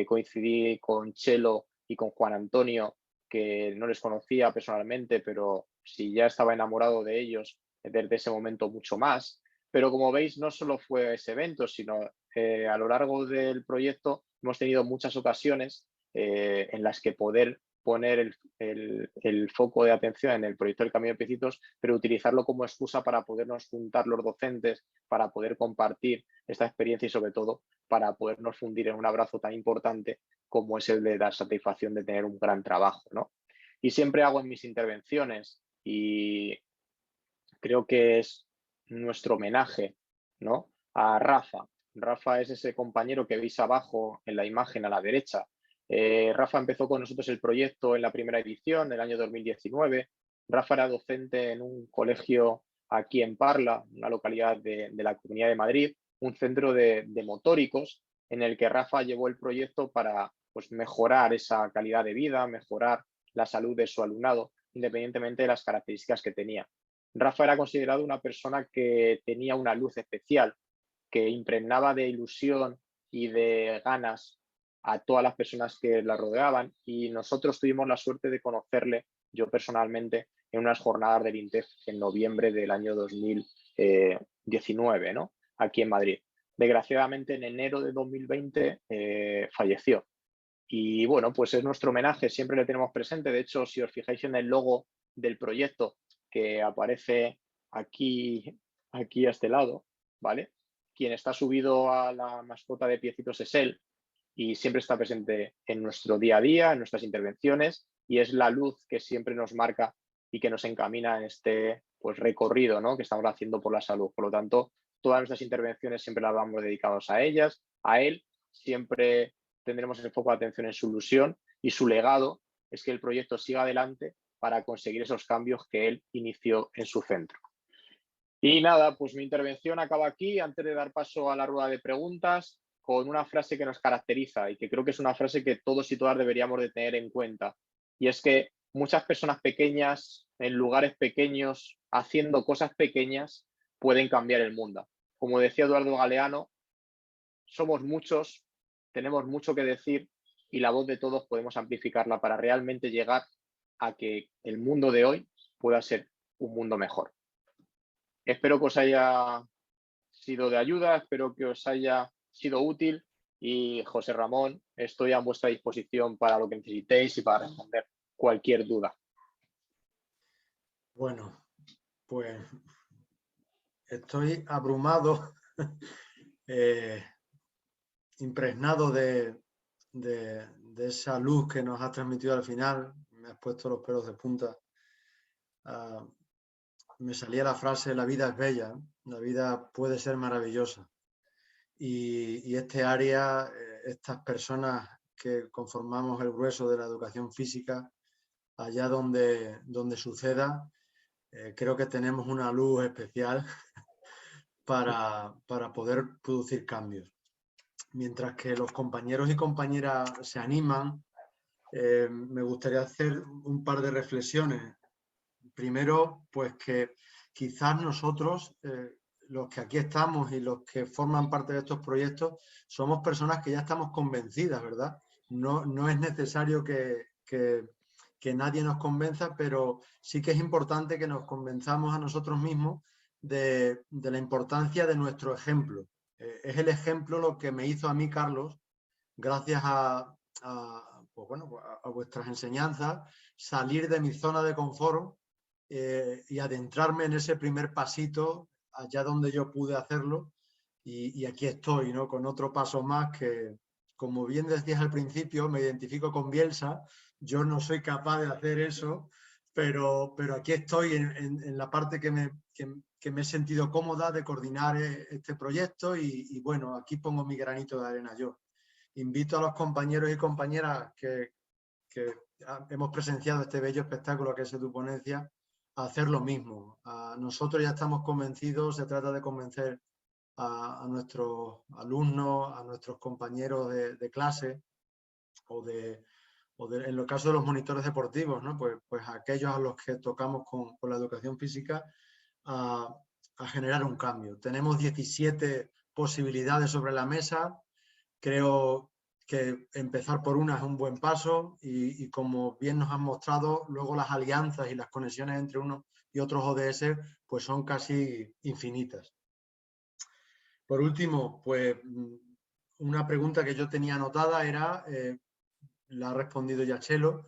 coincidí con Chelo y con Juan Antonio, que no les conocía personalmente, pero si ya estaba enamorado de ellos desde ese momento mucho más. Pero como veis, no solo fue ese evento, sino a lo largo del proyecto hemos tenido muchas ocasiones en las que poder poner el foco de atención en el proyecto del Camino de Piecitos, pero utilizarlo como excusa para podernos juntar los docentes, para poder compartir esta experiencia y sobre todo para podernos fundir en un abrazo tan importante como es el de dar satisfacción de tener un gran trabajo, ¿no? Y siempre hago en mis intervenciones y creo que es nuestro homenaje, ¿no?, a Rafa. Rafa es ese compañero que veis abajo en la imagen a la derecha. Rafa empezó con nosotros el proyecto en la primera edición del año 2019. Rafa era docente en un colegio aquí en Parla, una localidad de la Comunidad de Madrid, un centro de motóricos en el que Rafa llevó el proyecto para pues, mejorar esa calidad de vida, mejorar la salud de su alumnado, independientemente de las características que tenía. Rafa era considerado una persona que tenía una luz especial, que impregnaba de ilusión y de ganas a todas las personas que la rodeaban y nosotros tuvimos la suerte de conocerle, yo personalmente, en unas jornadas del INTEF en noviembre del año 2019, ¿no?, aquí en Madrid. Desgraciadamente, en enero de 2020 falleció. Y bueno, pues es nuestro homenaje, siempre le tenemos presente. De hecho, si os fijáis en el logo del proyecto que aparece aquí a este lado, ¿vale? Quien está subido a la mascota de Piecitos es él y siempre está presente en nuestro día a día, en nuestras intervenciones y es la luz que siempre nos marca y que nos encamina en este pues, recorrido, ¿no?, que estamos haciendo por la salud. Por lo tanto, todas nuestras intervenciones siempre las vamos dedicados a ellas, a él. Siempre tendremos el foco de atención en su ilusión y su legado es que el proyecto siga adelante para conseguir esos cambios que él inició en su centro. Y nada, pues mi intervención acaba aquí, antes de dar paso a la rueda de preguntas, con una frase que nos caracteriza y que creo que es una frase que todos y todas deberíamos de tener en cuenta. Y es que muchas personas pequeñas, en lugares pequeños, haciendo cosas pequeñas, pueden cambiar el mundo. Como decía Eduardo Galeano, somos muchos, tenemos mucho que decir y la voz de todos podemos amplificarla para realmente llegar a que el mundo de hoy pueda ser un mundo mejor. Espero que os haya sido de ayuda, espero que os haya sido útil y José Ramón, estoy a vuestra disposición para lo que necesitéis y para responder cualquier duda. Bueno, pues estoy abrumado, impregnado de esa luz que nos has transmitido al final. Me has puesto los pelos de punta. Me salía la frase, la vida es bella, la vida puede ser maravillosa. Y este área, estas personas que conformamos el grueso de la educación física, allá donde suceda, creo que tenemos una luz especial para poder producir cambios. mientras que los compañeros y compañeras se animan, me gustaría hacer un par de reflexiones. Primero, pues que quizás nosotros, los que aquí estamos y los que forman parte de estos proyectos, somos personas que ya estamos convencidas, ¿verdad? No es necesario que nadie nos convenza, pero sí que es importante que nos convenzamos a nosotros mismos de la importancia de nuestro ejemplo. Es el ejemplo lo que me hizo a mí, Carlos, gracias pues bueno, a vuestras enseñanzas, salir de mi zona de confort y adentrarme en ese primer pasito allá donde yo pude hacerlo y aquí estoy, ¿no? Con otro paso más que, como bien decías al principio, me identifico con Bielsa, yo no soy capaz de hacer eso, pero aquí estoy en la parte que me he sentido cómoda de coordinar este proyecto y bueno, aquí pongo mi granito de arena yo. Invito a los compañeros y compañeras que hemos presenciado este bello espectáculo que es tu ponencia a hacer lo mismo. Nosotros ya estamos convencidos, se trata de convencer a nuestros alumnos, a nuestros compañeros de clase en el caso de los monitores deportivos, ¿no? Pues aquellos a los que tocamos con la educación física a generar un cambio. Tenemos 17 posibilidades sobre la mesa. Creo que empezar por una es un buen paso y como bien nos han mostrado, luego las alianzas y las conexiones entre unos y otros ODS pues son casi infinitas. Por último, pues una pregunta que yo tenía anotada era, la ha respondido ya Chelo,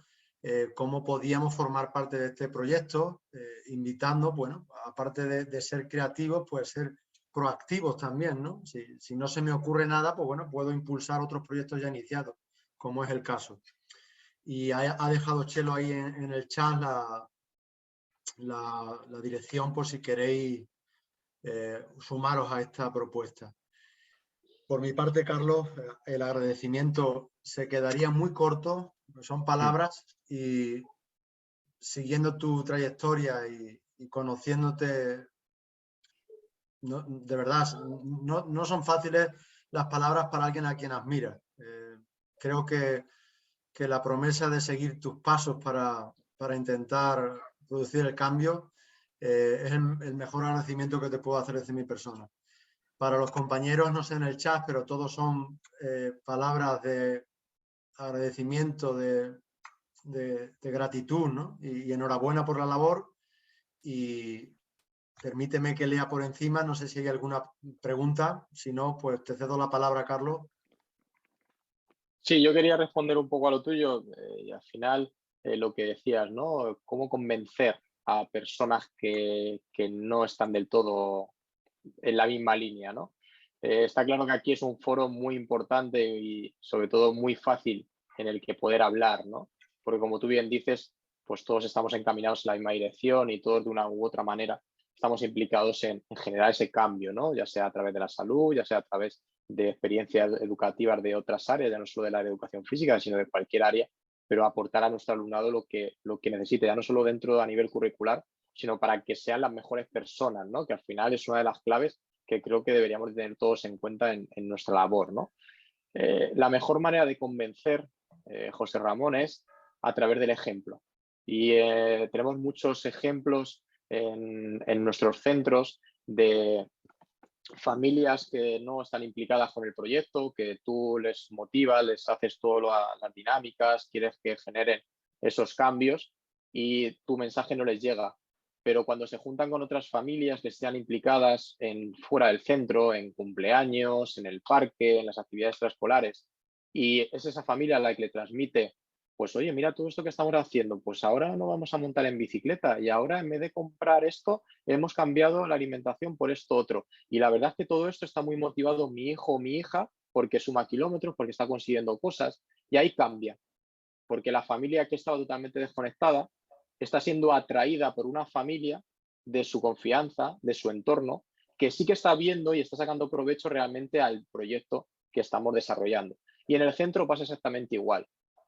cómo podíamos formar parte de este proyecto, invitando, bueno, aparte de ser creativos, pues ser proactivos también, ¿no? Si no se me ocurre nada, pues bueno, puedo impulsar otros proyectos ya iniciados, como es el caso. Y ha dejado Chelo ahí en el chat la dirección por si queréis sumaros a esta propuesta. Por mi parte, Carlos, el agradecimiento se quedaría muy corto, son palabras y siguiendo tu trayectoria y conociéndote, de verdad, no son fáciles las palabras para alguien a quien admira. Creo que la promesa de seguir tus pasos para intentar producir el cambio es el mejor agradecimiento que te puedo hacer desde mi persona. Para los compañeros, no sé en el chat, pero todos son palabras de agradecimiento, de gratitud, ¿no? Y enhorabuena por la labor. Y permíteme que lea por encima, no sé si hay alguna pregunta, si no, pues te cedo la palabra, Carlos. Sí, yo quería responder un poco a lo tuyo y al final lo que decías, ¿no? Cómo convencer a personas que no están del todo en la misma línea, ¿no? Está claro que aquí es un foro muy importante y sobre todo muy fácil en el que poder hablar, ¿no? Porque como tú bien dices, pues todos estamos encaminados en la misma dirección y todos de una u otra manera estamos implicados en generar ese cambio, ¿no? Ya sea a través de la salud, ya sea a través de experiencias educativas de otras áreas, ya no solo de la educación física, sino de cualquier área, pero aportar a nuestro alumnado lo que necesite, ya no solo dentro a nivel curricular, sino para que sean las mejores personas, ¿no? Que al final es una de las claves que creo que deberíamos tener todos en cuenta en nuestra labor, ¿no? La mejor manera de convencer, José Ramón, es a través del ejemplo. Y tenemos muchos ejemplos en nuestros centros de familias que no están implicadas con el proyecto, que tú les motivas, les haces todas las dinámicas, quieres que generen esos cambios y tu mensaje no les llega. Pero cuando se juntan con otras familias que estén implicadas fuera del centro, en cumpleaños, en el parque, en las actividades extraescolares, y es esa familia la que le transmite, pues oye, mira todo esto que estamos haciendo, pues ahora no vamos a montar en bicicleta y ahora en vez de comprar esto, hemos cambiado la alimentación por esto otro. Y la verdad es que todo esto está muy motivado mi hijo o mi hija porque suma kilómetros, porque está consiguiendo cosas y ahí cambia. Porque la familia que estaba totalmente desconectada está siendo atraída por una familia de su confianza, de su entorno, que sí que está viendo y está sacando provecho realmente al proyecto que estamos desarrollando. Y en el centro pasa exactamente igual.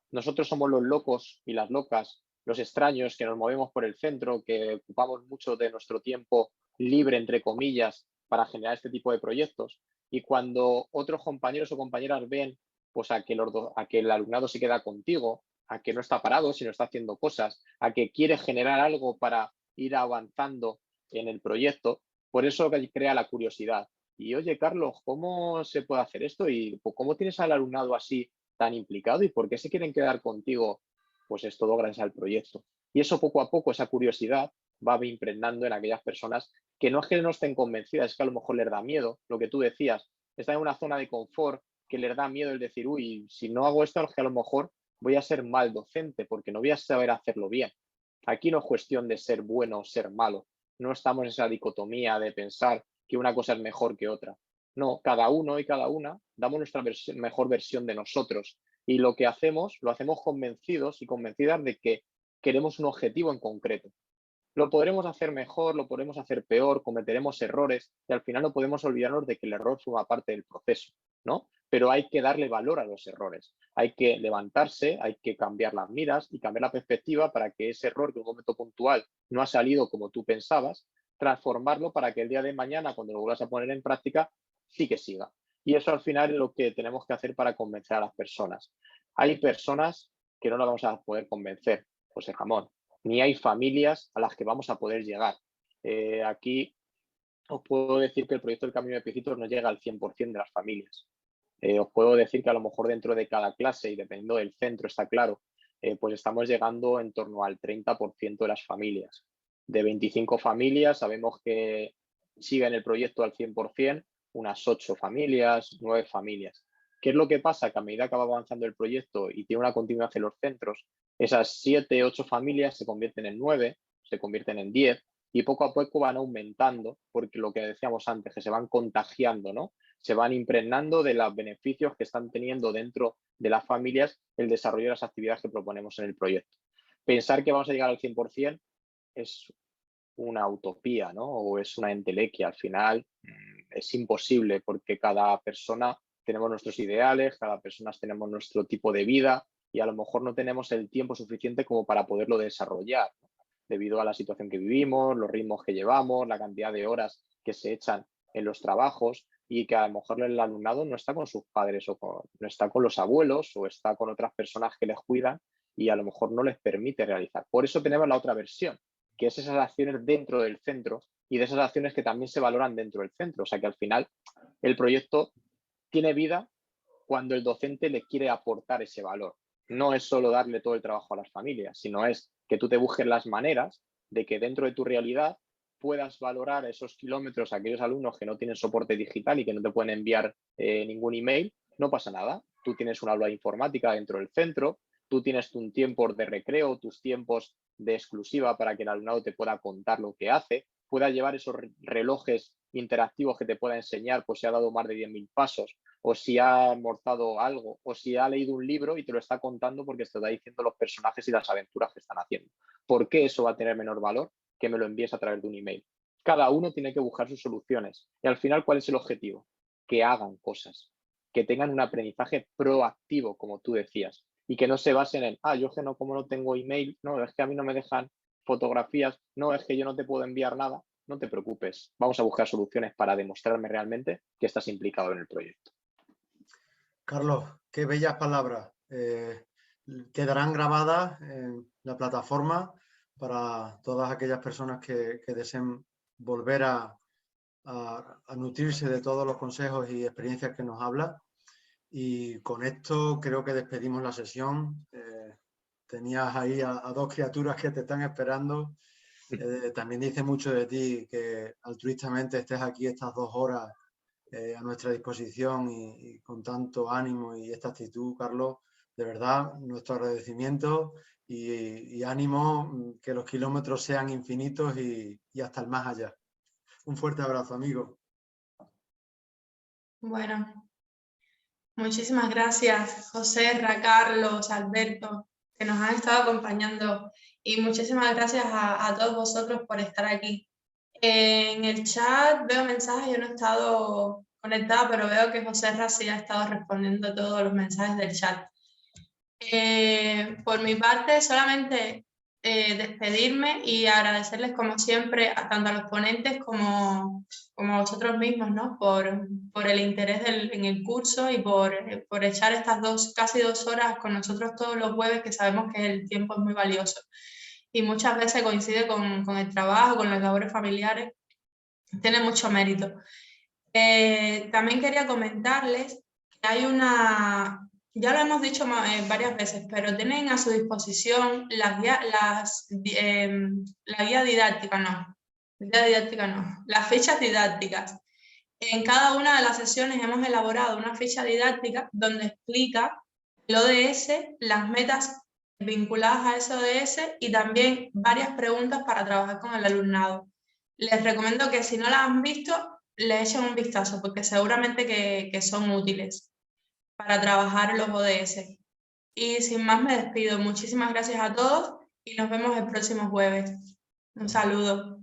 Nosotros somos los locos y las locas, los extraños que nos movemos por el centro, que ocupamos mucho de nuestro tiempo libre, entre comillas, para generar este tipo de proyectos. Y cuando otros compañeros o compañeras ven pues, a que el alumnado se queda contigo, a que no está parado, sino está haciendo cosas, a que quiere generar algo para ir avanzando en el proyecto, por eso crea la curiosidad. Y oye, Carlos, ¿cómo se puede hacer esto? ¿Y pues, cómo tienes al alumnado así tan implicado? ¿Y por qué se quieren quedar contigo? Pues es todo gracias al proyecto. Y eso poco a poco, esa curiosidad, va impregnando en aquellas personas que no es que no estén convencidas, es que a lo mejor les da miedo, lo que tú decías, están en una zona de confort que les da miedo el decir, uy, si no hago esto, es que a lo mejor voy a ser mal docente porque no voy a saber hacerlo bien. Aquí no es cuestión de ser bueno o ser malo. No estamos en esa dicotomía de pensar que una cosa es mejor que otra. No, cada uno y cada una damos nuestra mejor versión de nosotros y lo que hacemos, lo hacemos convencidos y convencidas de que queremos un objetivo en concreto. Lo podremos hacer mejor, lo podremos hacer peor, cometeremos errores y al final no podemos olvidarnos de que el error forma parte del proceso, ¿no? Pero hay que darle valor a los errores. Hay que levantarse, hay que cambiar las miras y cambiar la perspectiva para que ese error que en un momento puntual no ha salido como tú pensabas, transformarlo para que el día de mañana, cuando lo vuelvas a poner en práctica, sí que siga. Y eso al final es lo que tenemos que hacer para convencer a las personas. Hay personas que no las vamos a poder convencer, José Ramón, ni hay familias a las que vamos a poder llegar. Aquí os puedo decir que el proyecto del Camino de Piecitos no llega al 100% de las familias. Os puedo decir que a lo mejor dentro de cada clase, y dependiendo del centro, está claro, pues estamos llegando en torno al 30% de las familias. De 25 familias, sabemos que siguen el proyecto al 100%, unas 8 familias, 9 familias. ¿Qué es lo que pasa? Que a medida que va avanzando el proyecto y tiene una continuidad en los centros, esas 7, 8 familias se convierten en 9, se convierten en 10 y poco a poco van aumentando, porque lo que decíamos antes, que se van contagiando, ¿no? Se van impregnando de los beneficios que están teniendo dentro de las familias el desarrollo de las actividades que proponemos en el proyecto. Pensar que vamos a llegar al 100% es una utopía, ¿no? O es una entelequia. Al final es imposible porque cada persona tenemos nuestros ideales, cada persona tenemos nuestro tipo de vida y a lo mejor no tenemos el tiempo suficiente como para poderlo desarrollar, ¿no? Debido a la situación que vivimos, los ritmos que llevamos, la cantidad de horas que se echan en los trabajos y que a lo mejor el alumnado no está con sus padres o no está con los abuelos o está con otras personas que les cuidan y a lo mejor no les permite realizar. Por eso tenemos la otra versión, que es esas acciones dentro del centro y de esas acciones que también se valoran dentro del centro. O sea que al final el proyecto tiene vida cuando el docente le quiere aportar ese valor. No es solo darle todo el trabajo a las familias, sino es que tú te busques las maneras de que dentro de tu realidad puedas valorar esos kilómetros a aquellos alumnos que no tienen soporte digital y que no te pueden enviar ningún email. No pasa nada. Tú tienes un aula de informática dentro del centro, tú tienes un tiempo de recreo, tus tiempos de exclusiva para que el alumnado te pueda contar lo que hace, pueda llevar esos relojes interactivos que te pueda enseñar pues si ha dado más de 10.000 pasos o si ha almorzado algo o si ha leído un libro y te lo está contando porque te está diciendo los personajes y las aventuras que están haciendo. ¿Por qué eso va a tener menor valor que me lo envíes a través de un email? Cada uno tiene que buscar sus soluciones y al final, ¿cuál es el objetivo? Que hagan cosas, que tengan un aprendizaje proactivo, como tú decías, y que no se basen en, yo es que no, como no tengo email, no, es que a mí no me dejan fotografías, no, es que yo no te puedo enviar nada. No te preocupes, vamos a buscar soluciones para demostrarme realmente que estás implicado en el proyecto. Carlos, qué bellas palabras. Quedarán grabadas en la plataforma para todas aquellas personas que deseen volver a nutrirse de todos los consejos y experiencias que nos habla. Y con esto creo que despedimos la sesión. Tenías ahí a dos criaturas que te están esperando. También dice mucho de ti que altruistamente estés aquí estas 2 horas a nuestra disposición y con tanto ánimo y esta actitud, Carlos. De verdad, nuestro agradecimiento y ánimo, que los kilómetros sean infinitos y hasta el más allá. Un fuerte abrazo, amigo. Bueno, muchísimas gracias, José, Carlos, Alberto, que nos han estado acompañando. Y muchísimas gracias a todos vosotros por estar aquí. En el chat veo mensajes, yo no he estado conectada, pero veo que José sí ha estado respondiendo todos los mensajes del chat. Por mi parte, solamente despedirme y agradecerles como siempre tanto a los ponentes como a vosotros mismos, ¿no? por el interés en el curso y por echar estas casi 2 horas con nosotros todos los jueves, que sabemos que el tiempo es muy valioso y muchas veces coincide con el trabajo, con las labores familiares. Tiene mucho mérito. También quería comentarles que hay ya lo hemos dicho varias veces, pero tienen a su disposición las fichas didácticas. En cada una de las sesiones hemos elaborado una ficha didáctica donde explica el ODS, las metas vinculadas a ese ODS y también varias preguntas para trabajar con el alumnado. Les recomiendo que si no las han visto, le echen un vistazo porque seguramente que son útiles para trabajar los ODS. Y sin más me despido. Muchísimas gracias a todos y nos vemos el próximo jueves. Un saludo.